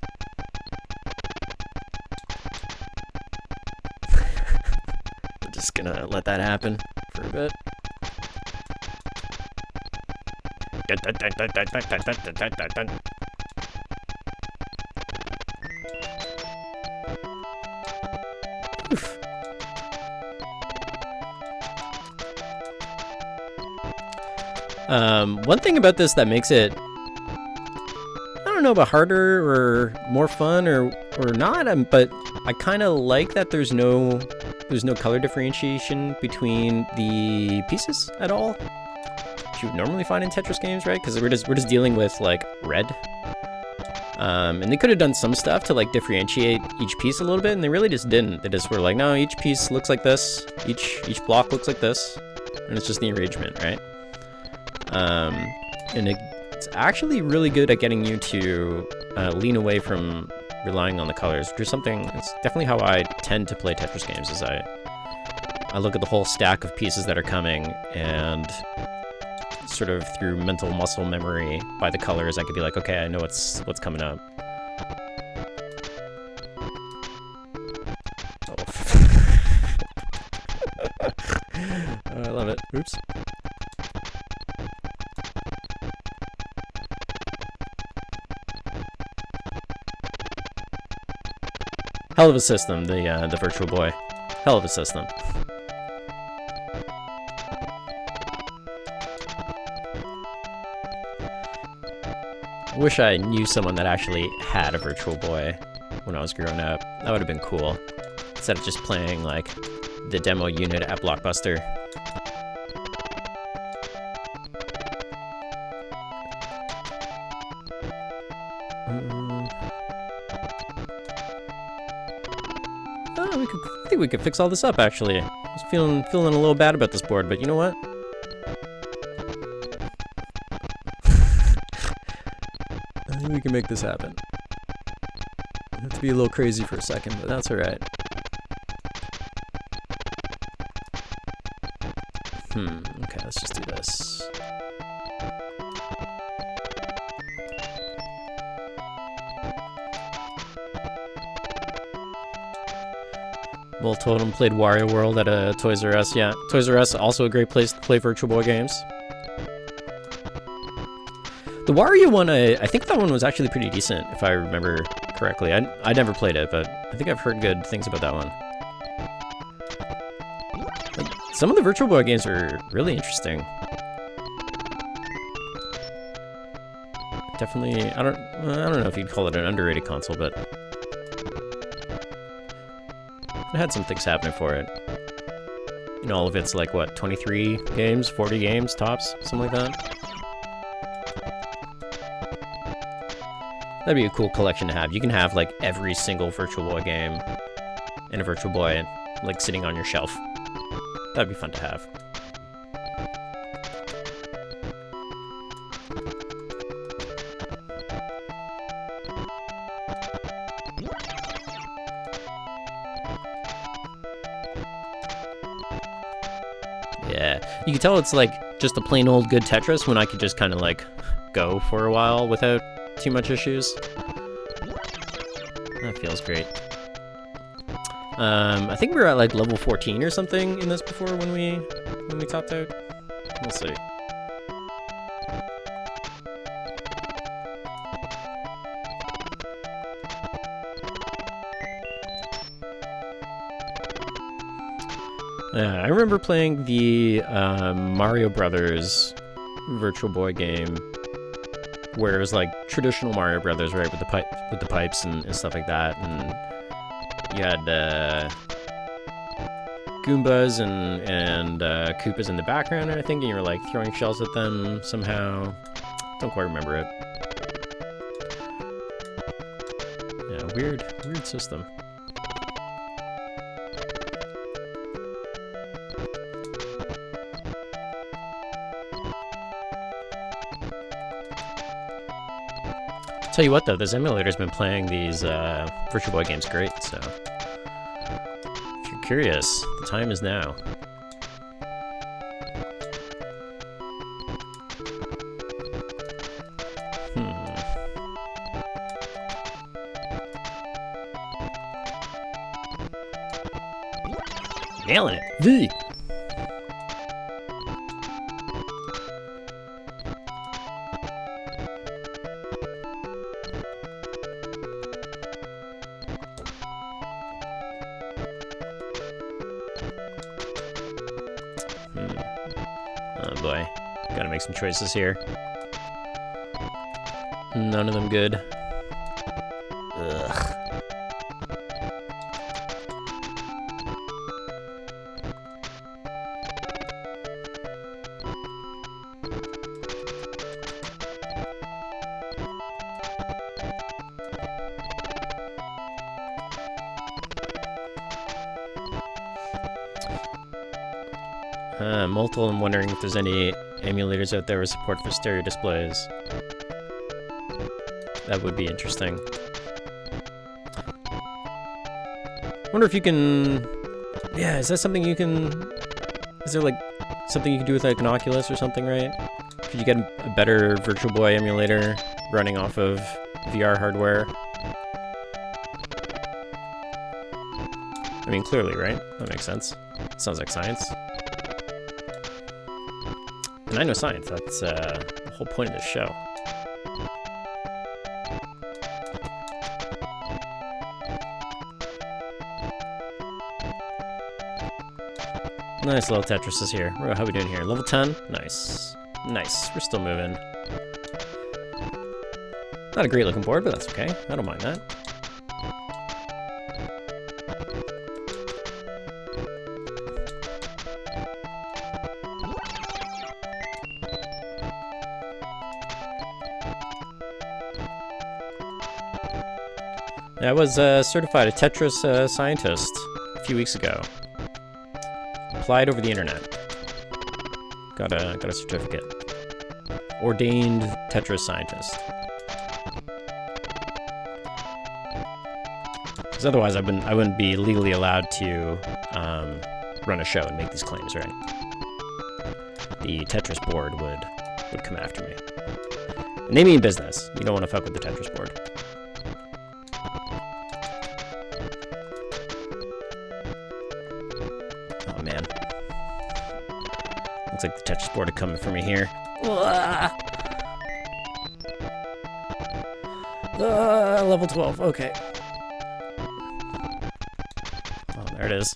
I'm just gonna let that happen for a bit. Oof. One thing about this that makes it, I don't know about harder or more fun or not, but I kind of like that there's no color differentiation between the pieces at all, which you would normally find in Tetris games, right? Because we're just dealing with like red. And they could have done some stuff to like differentiate each piece a little bit, and they really just didn't. They just were like, no, each piece looks like this, each block looks like this, and it's just the arrangement, right? And it's actually really good at getting you to lean away from relying on the colors, which is something, it's definitely how I tend to play Tetris games, is I look at the whole stack of pieces that are coming, and sort of through mental muscle memory by the colors, I could be like, okay, I know what's coming up. I love it. Oops. Hell of a system, the Virtual Boy. Hell of a system. I wish I knew someone that actually had a Virtual Boy when I was growing up. That would have been cool. Instead of just playing, like, the demo unit at Blockbuster. I think we could fix all this up, actually. I was feeling a little bad about this board, but you know what? I think we can make this happen. I have to be a little crazy for a second, but that's alright. Okay, let's just do this. Well, Totem played Wario World at a Toys R Us. Yeah, Toys R Us, also a great place to play Virtual Boy games. The Wario one, I think that one was actually pretty decent, if I remember correctly. I never played it, but I think I've heard good things about that one. Like, some of the Virtual Boy games are really interesting. Definitely, I don't know if you'd call it an underrated console, but it had some things happening for it. You know, all of it's like, what, 23 games, 40 games, tops? Something like that. That'd be a cool collection to have. You can have, like, every single Virtual Boy game in a Virtual Boy, like, sitting on your shelf. That'd be fun to have. Yeah, you can tell it's like just a plain old good Tetris when I could just kind of like go for a while without too much issues. That feels great. I think we were at like level 14 or something in this before when we topped out. We'll see. Yeah, I remember playing the Mario Brothers Virtual Boy game, where it was like traditional Mario Brothers, right, with the pipes and stuff like that, and you had Goombas and Koopas in the background, I think, and you were like throwing shells at them somehow. Don't quite remember it. Yeah, weird system. Tell you what though, this emulator's been playing these Virtual Boy games great, so if you're curious, the time is now. Nailing it! V! Oh boy, gotta make some choices here. None of them good. Ugh. Multiple, I'm wondering if there's any emulators out there with support for stereo displays. That would be interesting. wonder if you can... Yeah, is that something you can... Is there, like, something you can do with, like, an Oculus or something, right? Could you get a better Virtual Boy emulator running off of VR hardware? I mean, clearly, right? That makes sense. Sounds like science. And I know science. That's the whole point of this show. Nice little Tetris is here. How are we doing here? Level 10? Nice. Nice. We're still moving. Not a great looking board, but that's okay. I don't mind that. I was certified a Tetris scientist a few weeks ago. Applied over the internet. Got a certificate. Ordained Tetris scientist. Because otherwise, I wouldn't be legally allowed to run a show and make these claims, right? The Tetris board would come after me. And they mean business. You don't want to fuck with the Tetris board. Oh man. Looks like the Tetris board are coming for me here. Level 12, okay. Oh, there it is.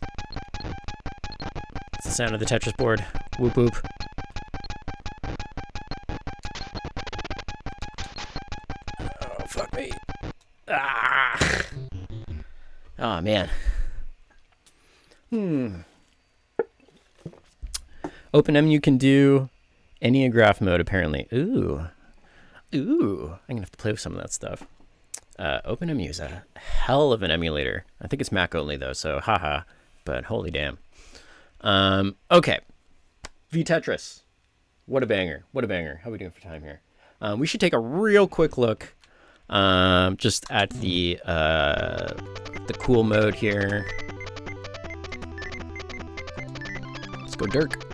It's the sound of the Tetris board. Whoop whoop. Oh, fuck me. Ah! Oh, man. OpenMU can do Enneagraph mode, apparently. Ooh. I'm gonna have to play with some of that stuff. OpenMU is a hell of an emulator. I think it's Mac only, though, so haha. But holy damn. Okay. V-Tetris. What a banger. What a banger. How are we doing for time here? We should take a real quick look just at the cool mode here. Let's go Dirk.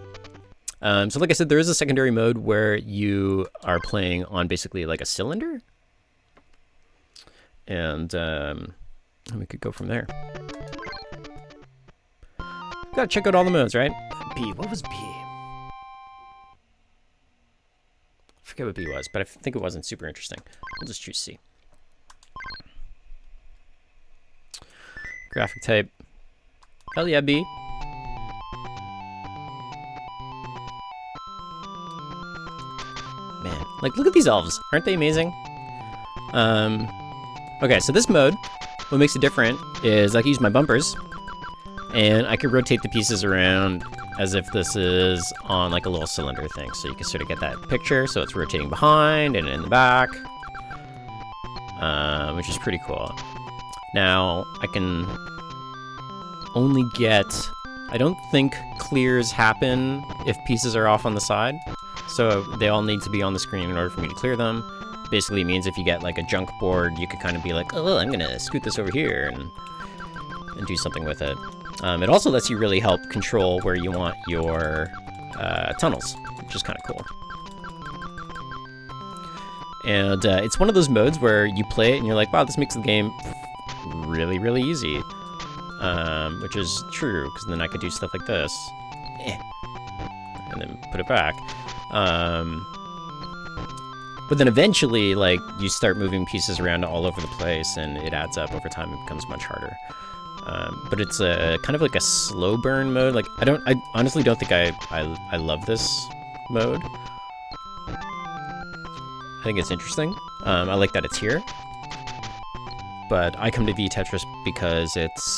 So like I said, there is a secondary mode where you are playing on basically like a cylinder. And we could go from there. Gotta check out all the modes, right? B. What was B? I forget what B was, but I think it wasn't super interesting. We'll just choose C. Graphic type. Hell yeah, B. Man, like, look at these elves. Aren't they amazing? Okay, so this mode, what makes it different is I can use my bumpers, and I can rotate the pieces around as if this is on like a little cylinder thing. So you can sort of get that picture. So it's rotating behind and in the back, which is pretty cool. Now, I can only get, I don't think clears happen if pieces are off on the side. So they all need to be on the screen in order for me to clear them. Basically means if you get like a junk board, you could kind of be like, oh, I'm gonna scoot this over here and do something with it. It also lets you really help control where you want your tunnels, which is kind of cool. And it's one of those modes where you play it and you're like, wow, this makes the game really, really easy. Which is true, because then I could do stuff like this. And then put it back. But then eventually, like, you start moving pieces around all over the place, and it adds up over time. It becomes much harder. But it's a kind of like a slow burn mode. Like, I honestly don't think I love this mode. I think it's interesting. I like that it's here. But I come to V-Tetris because it's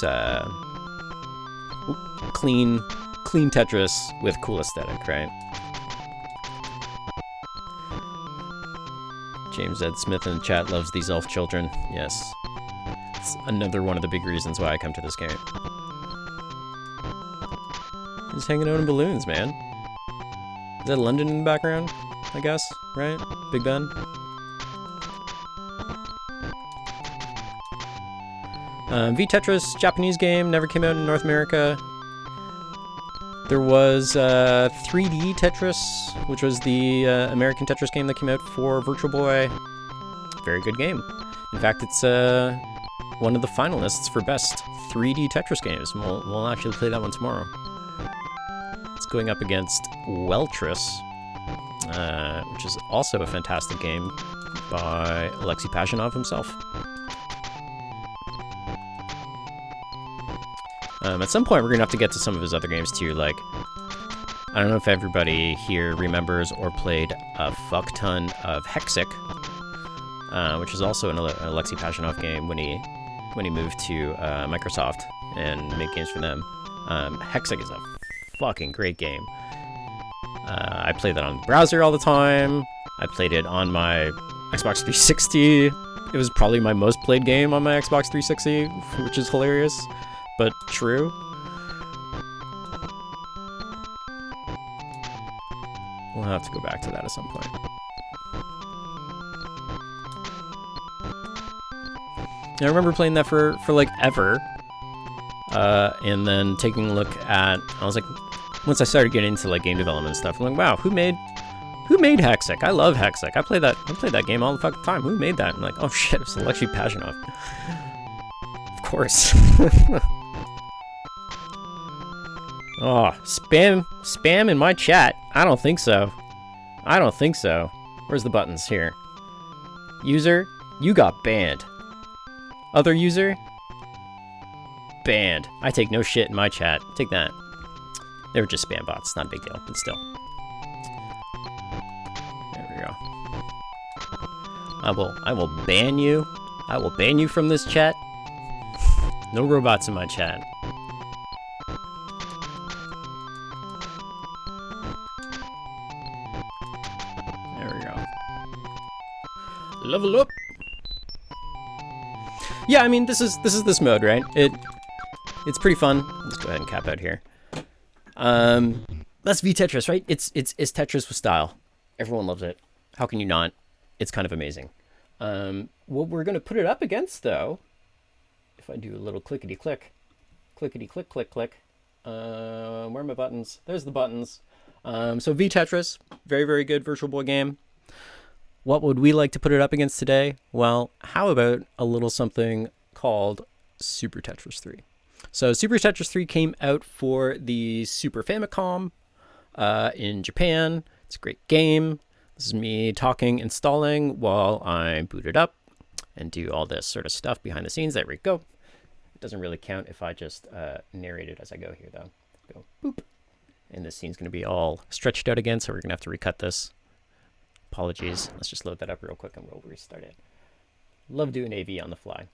clean Tetris with cool aesthetic, right? James Ed Smith in the chat loves these elf children. Yes. It's another one of the big reasons why I come to this game. Just hanging out in balloons, man. Is that London in the background? I guess, right? Big Ben? V-Tetris, Japanese game, never came out in North America. There was 3D Tetris, which was the American Tetris game that came out for Virtual Boy. Very good game. In fact, it's one of the finalists for best 3D Tetris games. We'll actually play that one tomorrow. It's going up against Weltris, which is also a fantastic game by Alexei Pashinov himself. At some point, we're going to have to get to some of his other games, too. Like, I don't know if everybody here remembers or played a fuck ton of Hexic, which is also an Alexei Pashinov game when he moved to Microsoft and made games for them. Hexic is a fucking great game. I played that on the browser all the time. I played it on my Xbox 360. It was probably my most played game on my Xbox 360, which is hilarious, but true. We'll have to go back to that at some point. I remember playing that for like ever, and then taking a look at, I was like, once I started getting into like game development and stuff, I'm like, wow, who made Hexic? I love Hexic. I play that game all the fucking time. Who made that? I'm like, oh shit, it's Alexei Pashinov. Of course. Oh, spam in my chat. I don't think so. Where's the buttons here? User, you got banned. Other user, banned. I take no shit in my chat. Take that. They were just spam bots. Not a big deal, but still. There we go. I will ban you. I will ban you from this chat. No robots in my chat. There we go. Level up. Yeah, I mean, this is this mode, right? It's pretty fun. Let's go ahead and cap out here. That's V-Tetris, right? It's Tetris with style. Everyone loves it. How can you not? It's kind of amazing. What we're gonna put it up against, though, if I do a little clickety-click, click. Where are my buttons? There's the buttons. So V-Tetris, very, very good Virtual Boy game. What would we like to put it up against today? Well, how about a little something called Super Tetris 3? So Super Tetris 3 came out for the Super Famicom in Japan. It's a great game. This is me talking, installing while I boot it up and do all this sort of stuff behind the scenes. There we go. It doesn't really count if I just narrate it as I go here, though. Go boop. And this scene's going to be all stretched out again, so we're going to have to recut this. Apologies. Let's just load that up real quick and we'll restart it. Love doing AV on the fly.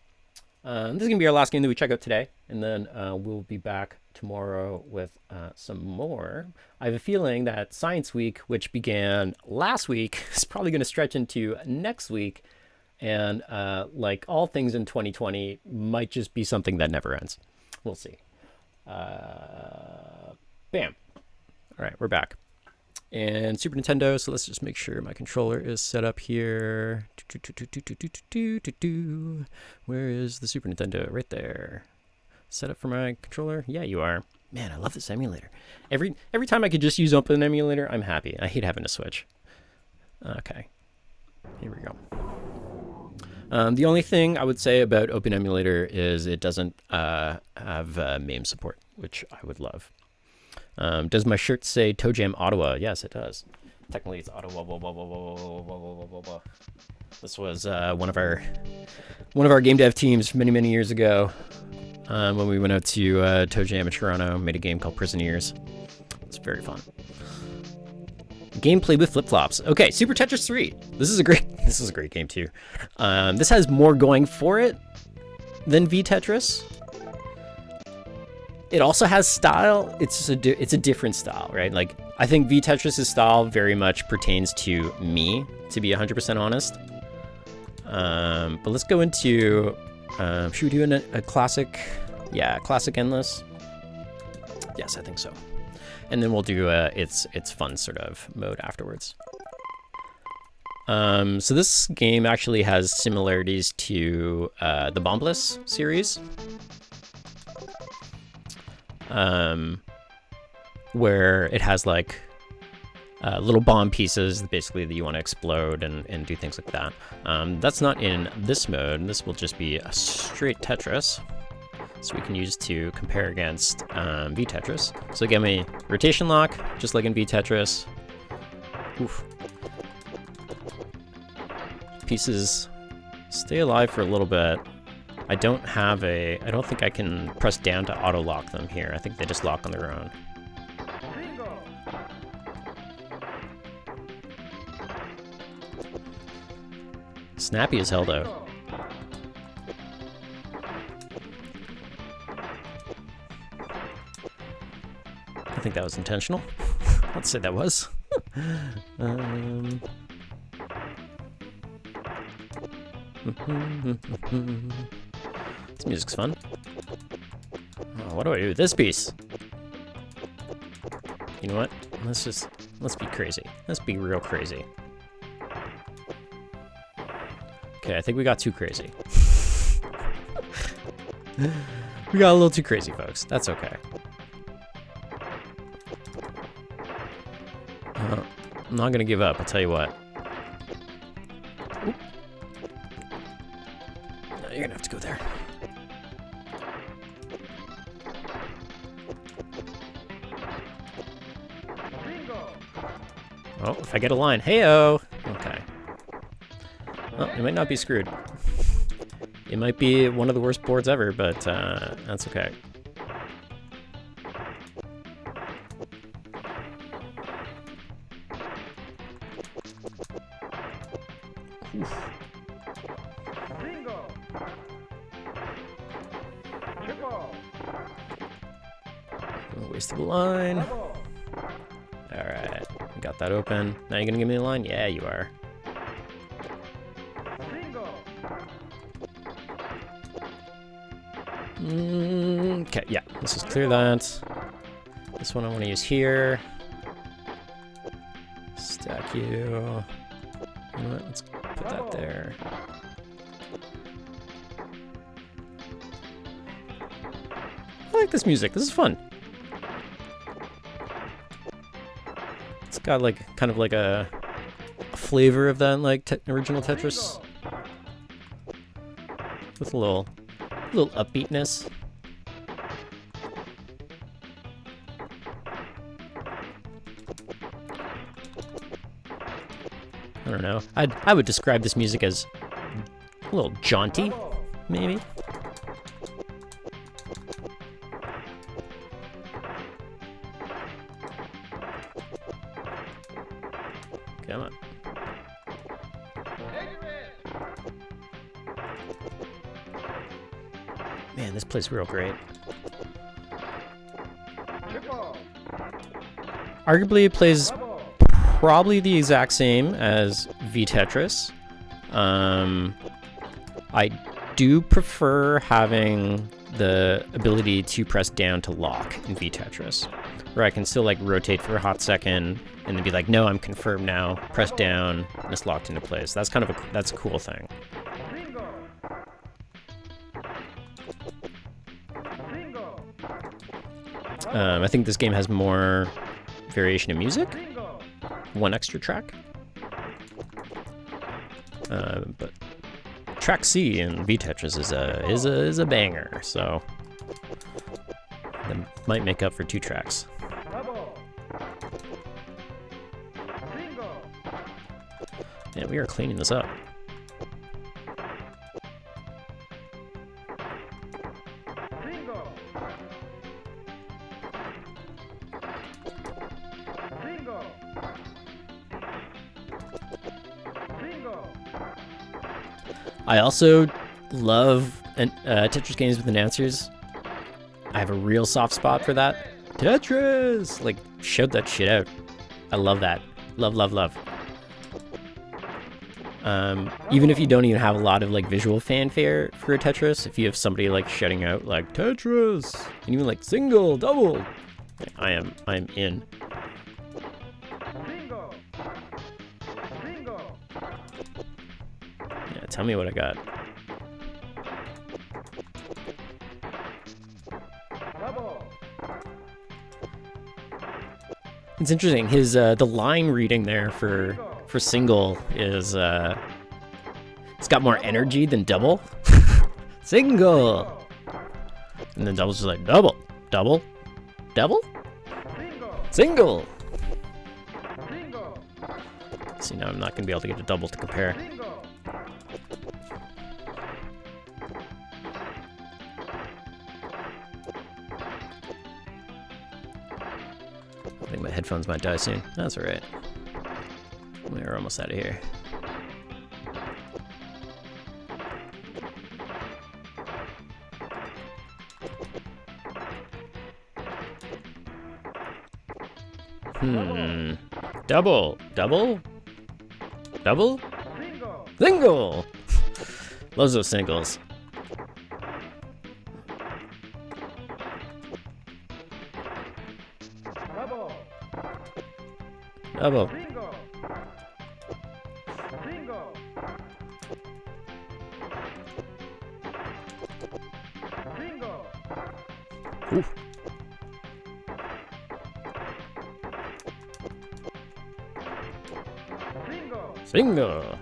This is going to be our last game that we check out today, and then we'll be back tomorrow with some more. I have a feeling that Science Week, which began last week, is probably going to stretch into next week, and like all things in 2020, might just be something that never ends. We'll see. Bam. All right, we're back. And Super Nintendo, so let's just make sure my controller is set up here. Where is the Super Nintendo? Right there. Set up for my controller? Yeah, you are. Man, I love this emulator. Every time I could just use Open Emulator, I'm happy. I hate having to switch. Okay. Here we go. The only thing I would say about Open Emulator is it doesn't have MAME support, which I would love. Does my shirt say Toe Jam Ottawa? Yes, it does. Technically, it's Ottawa. This was one of our game dev teams many years ago when we went out to Toe Jam in Toronto. Made a game called Prisoneers. It's very fun. Gameplay with flip-flops. Okay, Super Tetris 3. This is a great game too. This has more going for it than V-Tetris. It also has style. It's just it's a different style, right? Like, I think V-Tetris' style very much pertains to me, to be 100% honest. But let's go into, should we do a classic? Yeah, classic endless. Yes, I think so. And then we'll do its fun sort of mode afterwards. So this game actually has similarities to the Bombless series, where it has like little bomb pieces basically that you want to explode and do things like that. That's not in this mode. This will just be a straight Tetris, so we can use to compare against V-Tetris. So again, we rotation lock, just like in V-Tetris. Oof. Pieces stay alive for a little bit. I don't think I can press down to auto lock them here. I think they just lock on their own. Snappy as hell though. I think that was intentional. Let's say that was. This music's fun. Oh, what do I do with this piece? You know what? Let's be crazy. Let's be real crazy. Okay, I think we got too crazy. We got a little too crazy, folks. That's okay. I'm not gonna give up, I'll tell you what. Oop. No, you're gonna have to go there. Oh, if I get a line, hey-oh! Okay. Well, it might not be screwed. It might be one of the worst boards ever, but that's okay. Oof. Wasted the line. Alright, got that open. Now you're gonna give me the line? Yeah, you are. Okay, yeah, let's just clear that. This one I want to use here. Stack you. You know what? Let's put that there. I like this music. This is fun. It's got like kind of like a flavor of that like original Tetris, with a little upbeatness. I don't know. I would describe this music as a little jaunty, maybe. Come on. Man, this plays real great. Arguably, it plays probably the exact same as V-Tetris. I do prefer having the ability to press down to lock in V-Tetris, where I can still like rotate for a hot second and then be like, no, I'm confirmed now, press down, and it's locked into place. That's kind of that's a cool thing. I think this game has more variation in music, one extra track, but track C in V-Tetris is a banger, so that might make up for 2 tracks. Yeah, we are cleaning this up. I also love Tetris games with announcers. I have a real soft spot for that. Tetris! Like, shout that shit out. I love that. Love, love, love. Even if you don't even have a lot of like visual fanfare for a Tetris, if you have somebody like shouting out like Tetris, and even like single, double, I'm in. Tell me what I got. It's interesting. His the line reading there for single is it's got more energy than double. Single. And then double's just like double, double, double, single. See, now I'm not gonna be able to get a double to compare. I think my headphones might die soon. That's all right. We're almost out of here. Double, double, double, single. Loves those singles. Double. Ooh. Bingo!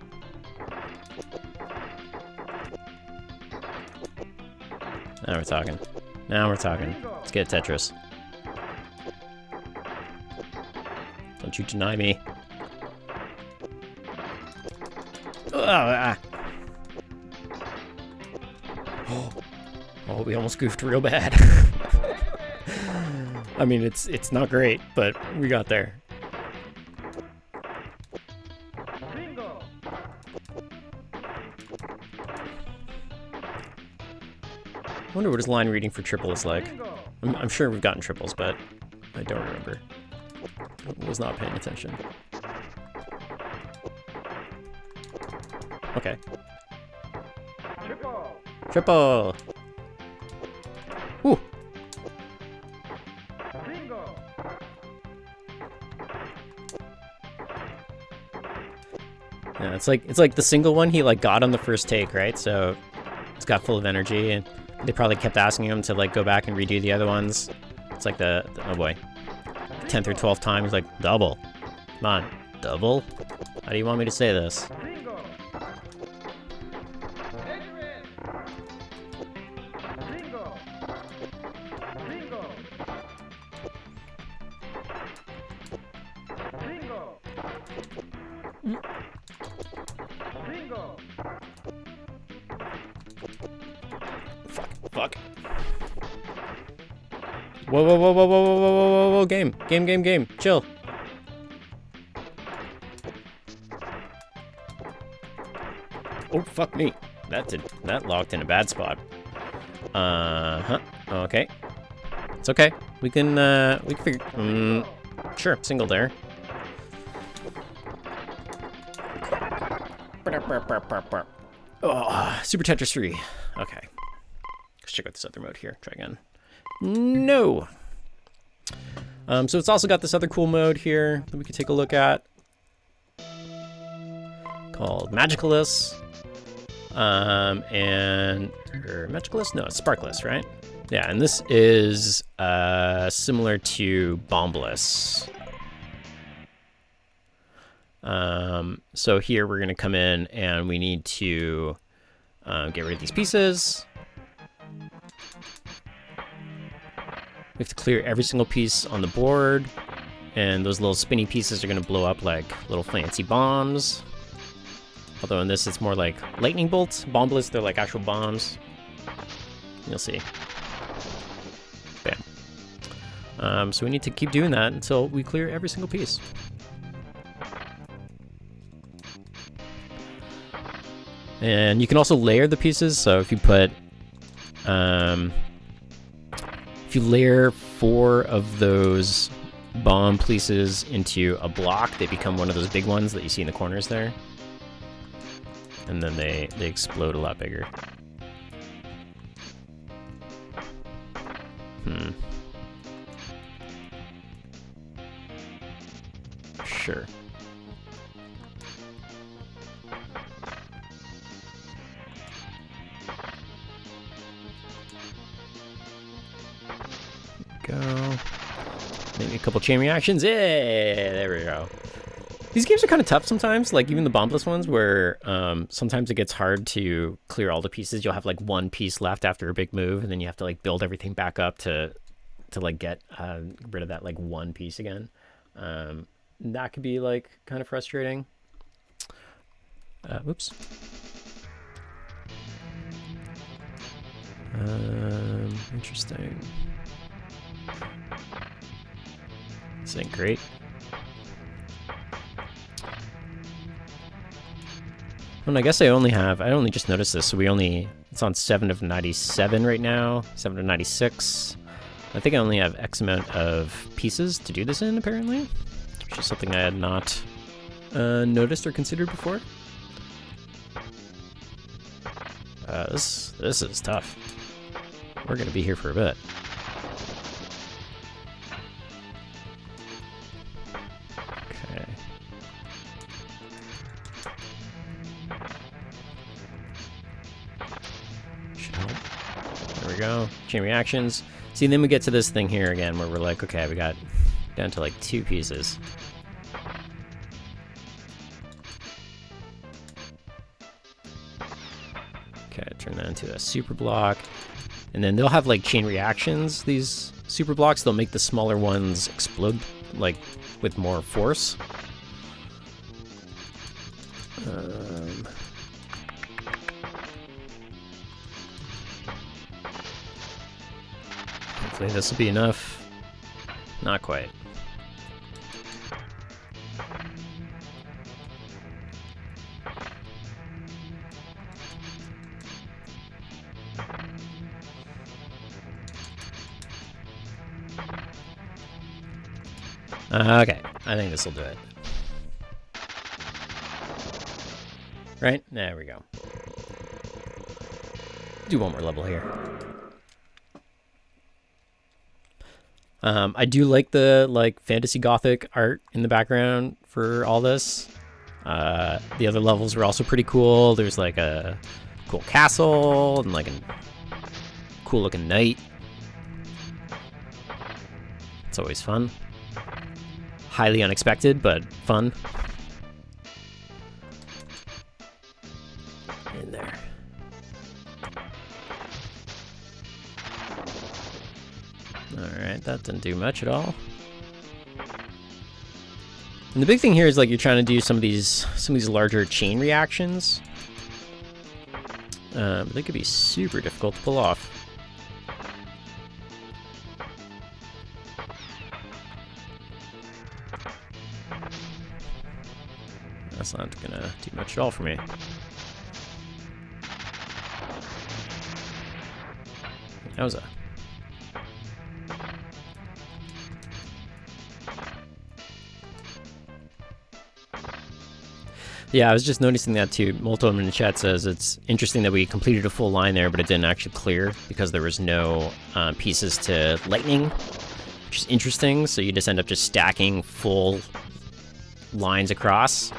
Now we're talking. Now we're talking. Let's get Tetris. Don't you deny me. Oh, we almost goofed real bad. I mean, it's not great, but we got there. I wonder what his line reading for triple is like. I'm sure we've gotten triples, but I don't remember. I was not paying attention. Okay. Triple! Triple! Woo! Yeah, it's like the single one he like got on the first take, right? So it's got full of energy, and they probably kept asking him to like go back and redo the other ones. It's like the oh boy, 10th or 12th time he's like double. Come on, double? How do you want me to say this? Fuck. Whoa, whoa, whoa, whoa, whoa, whoa, whoa, whoa, whoa, game. Chill. Oh, fuck me. That locked in a bad spot. Okay. It's okay. We can figure, sure, single there. Oh, Super Tetris 3. Okay. Let's check out this other mode here. Try again. No. So it's also got this other cool mode here that we can take a look at called Magicalist. Or Magicalist? No, it's Sparkless, right? Yeah, and this is similar to Bombless. So here we're gonna come in and we need to get rid of these pieces. We have to clear every single piece on the board, and those little spinny pieces are gonna blow up like little fancy bombs. Although in this it's more like lightning bolts. Bombless, they're like actual bombs. You'll see. Bam. So we need to keep doing that until we clear every single piece. And you can also layer the pieces. So if you put, if you layer 4 of those bomb pieces into a block, they become one of those big ones that you see in the corners there. And then they explode a lot bigger. Sure. Maybe a couple chain reactions. Yeah, there we go. These games are kind of tough sometimes, like even the bombless ones, where sometimes it gets hard to clear all the pieces. You'll have like one piece left after a big move, and then you have to like build everything back up to like get rid of that like one piece again. That could be like kind of frustrating. Oops. Interesting. This ain't great. And I guess I only just noticed this, so it's on 7 of 97 right now, 7 of 96. I think I only have X amount of pieces to do this in, apparently, which is something I had not noticed or considered before. This is tough. We're gonna be here for a bit. Okay. Should help. There we go. Chain reactions. See, then we get to this thing here again where we're like, okay, we got down to like 2 pieces. Okay, turn that into a super block. And then they'll have like chain reactions, these super blocks. They'll make the smaller ones explode like with more force. Hopefully this will be enough. Not quite. Okay, I think this will do it. Right? There we go. Do one more level here. I do like the fantasy gothic art in the background for all this. The other levels were also pretty cool. There's like a cool castle and like a cool looking knight. It's always fun. Highly unexpected, but fun. In there. Alright, that didn't do much at all. And the big thing here is like you're trying to do some of these larger chain reactions. But they could be super difficult to pull off. That's not gonna do much at all for me. Yowza. Yeah, I was just noticing that too. Molto in the chat says it's interesting that we completed a full line there, but it didn't actually clear because there was no pieces to lightning, which is interesting. So you just end up just stacking full lines across.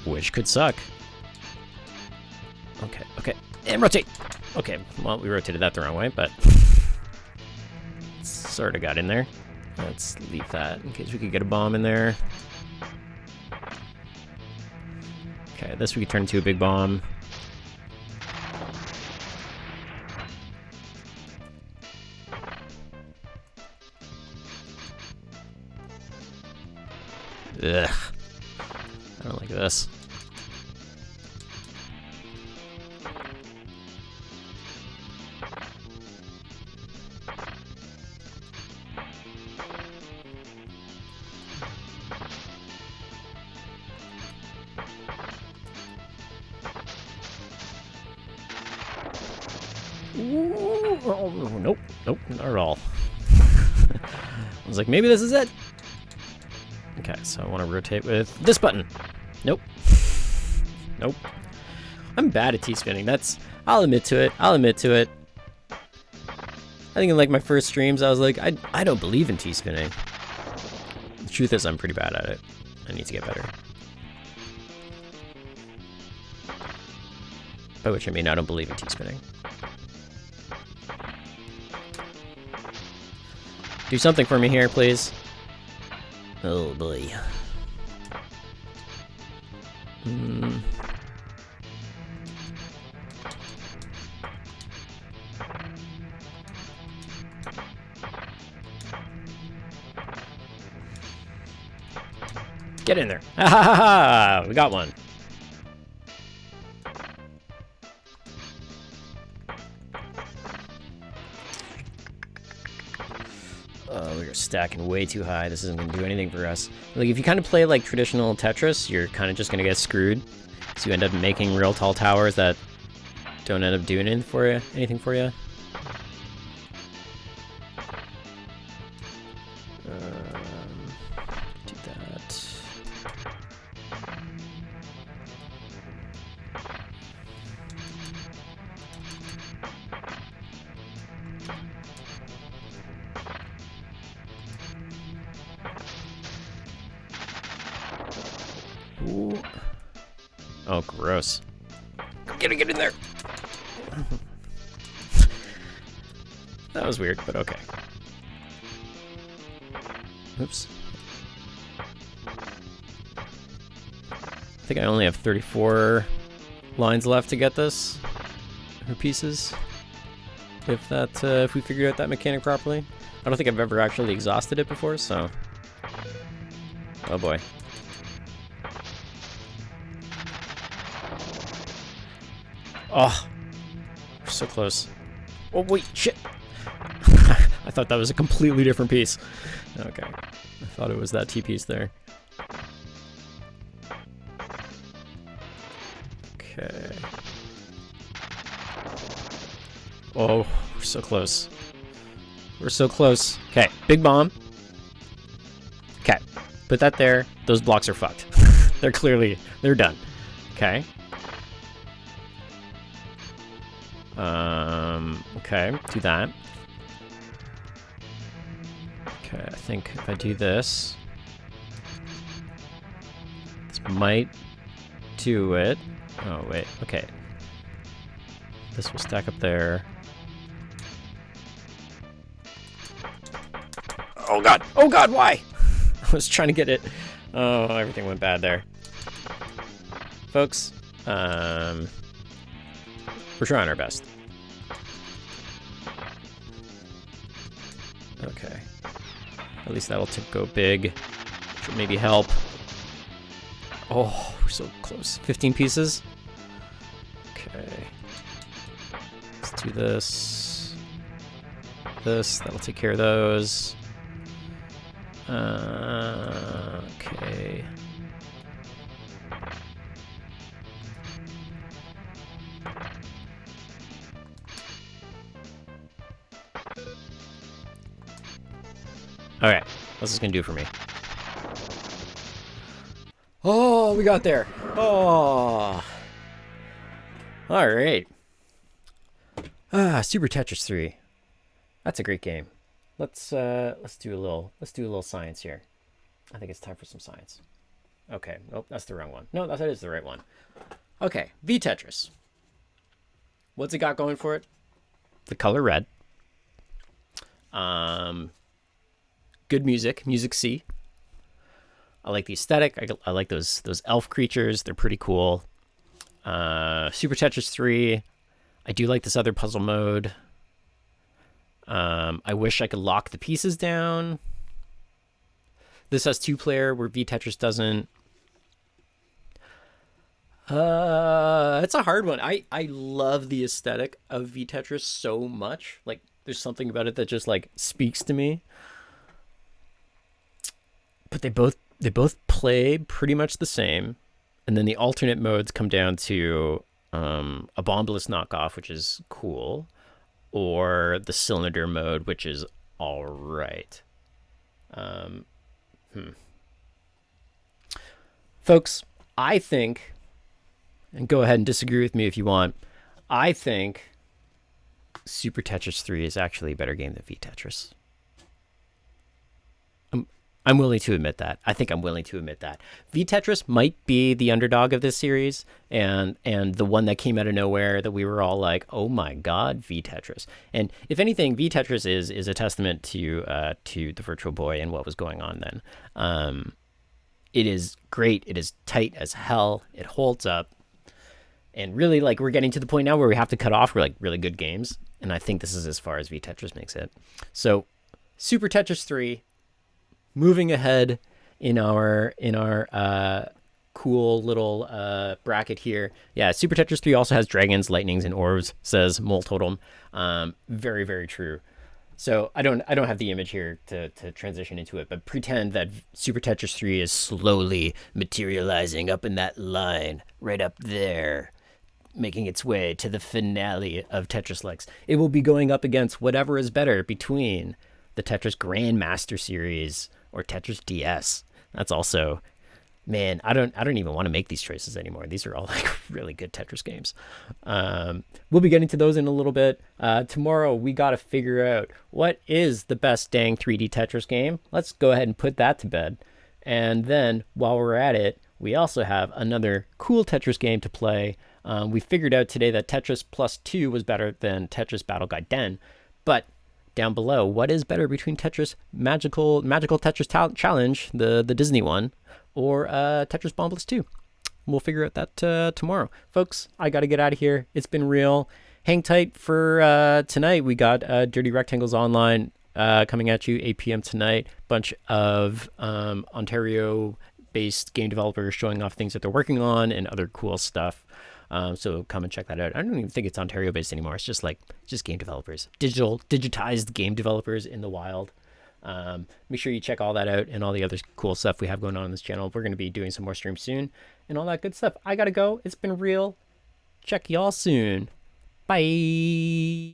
Which could suck. Okay, and rotate! Okay, well, we rotated that the wrong way, but sort of got in there. Let's leave that in case we could get a bomb in there. Okay, this we could turn into a big bomb. Ugh. I don't like this. Ooh, oh, nope, not at all. I was like, maybe this is it. Okay, so I want to rotate with this button. Nope. Nope. I'm bad at T-spinning. I'll admit to it. I think in like my first streams, I was like, I don't believe in T-spinning. The truth is, I'm pretty bad at it. I need to get better. By which I mean, I don't believe in T-spinning. Do something for me here, please. Oh boy. Get in there. Ha ha ha ha! We got one. Oh, we're stacking way too high. This isn't going to do anything for us. Like, if you kind of play like traditional Tetris, you're kind of just going to get screwed. So you end up making real tall towers that don't end up doing anything for you. Do that. Ooh. Oh, gross. Get in there. That was weird, but okay. Oops. I think I only have 34 lines left to get this, or pieces. If we figured out that mechanic properly. I don't think I've ever actually exhausted it before, so. Oh boy. Oh, we're so close. Oh wait, shit. I thought that was a completely different piece. Okay, I thought it was that T piece there. Okay. Oh, we're so close. We're so close. Okay, big bomb. Okay, put that there. Those blocks are fucked. They're done. Okay. Okay, do that. Okay, I think if I do this might do it. Oh, wait, okay. This will stack up there. Oh god, why? I was trying to get it. Oh, everything went bad there. Folks, we're trying our best. Okay. At least that'll go big, which will maybe help. Oh, we're so close. 15 pieces? Okay. Let's do this. That'll take care of those. Okay. Alright, what's this gonna do for me? Oh, we got there. Oh. Alright. Super Tetris 3. That's a great game. Let's do a little science here. I think it's time for some science. Okay, nope, that's the wrong one. No, that is the right one. Okay, V-Tetris. What's it got going for it? The color red. Good music C. I like the aesthetic. I like those elf creatures. They're pretty cool. Super Tetris 3. I do like this other puzzle mode. I wish I could lock the pieces down. This has 2-player where V-Tetris doesn't. It's a hard one. I love the aesthetic of V-Tetris so much. Like, there's something about it that just like speaks to me. But they both play pretty much the same, and then the alternate modes come down to a bombless knockoff, which is cool, or the cylinder mode, which is all right. Folks, I think, and go ahead and disagree with me if you want, I think Super Tetris 3 is actually a better game than V-Tetris. I'm willing to admit that. I think I'm willing to admit that. V-Tetris might be the underdog of this series, and the one that came out of nowhere that we were all like, oh my god, V-Tetris. And if anything, V-Tetris is a testament to the Virtual Boy and what was going on then. It is great. It is tight as hell. It holds up. And really, like, we're getting to the point now where we have to cut off like really good games. And I think this is as far as V-Tetris makes it. So, Super Tetris 3, moving ahead in our cool little bracket here. Yeah, Super Tetris 3 also has dragons, lightnings, and orbs, says Mole Totem. Very, very true. So I don't have the image here to transition into it, but pretend that Super Tetris 3 is slowly materializing up in that line right up there, making its way to the finale of Tetris Lex. It will be going up against whatever is better between the Tetris Grandmaster Series or Tetris DS. That's also, man, I don't even want to make these choices anymore. These are all like really good Tetris games. We'll be getting to those in a little bit. Tomorrow we got to figure out what is the best dang 3D Tetris game. Let's go ahead and put that to bed. And then while we're at it, we also have another cool Tetris game to play. We figured out today that Tetris Plus 2 was better than Tetris Battle Gaiden, but down below, what is better between Tetris Magical Tetris Challenge, the Disney one, or Tetris Bombless 2? We'll figure out that tomorrow. Folks, I got to get out of here. It's been real. Hang tight for tonight. We got Dirty Rectangles Online coming at you 8 p.m. tonight. Bunch of Ontario-based game developers showing off things that they're working on and other cool stuff. So come and check that out. I don't even think it's Ontario based anymore. It's just game developers, digitized game developers in the wild. Make sure you check all that out and all the other cool stuff we have going on this channel. We're going to be doing some more streams soon and all that good stuff. I got to go. It's been real. Check y'all soon. Bye.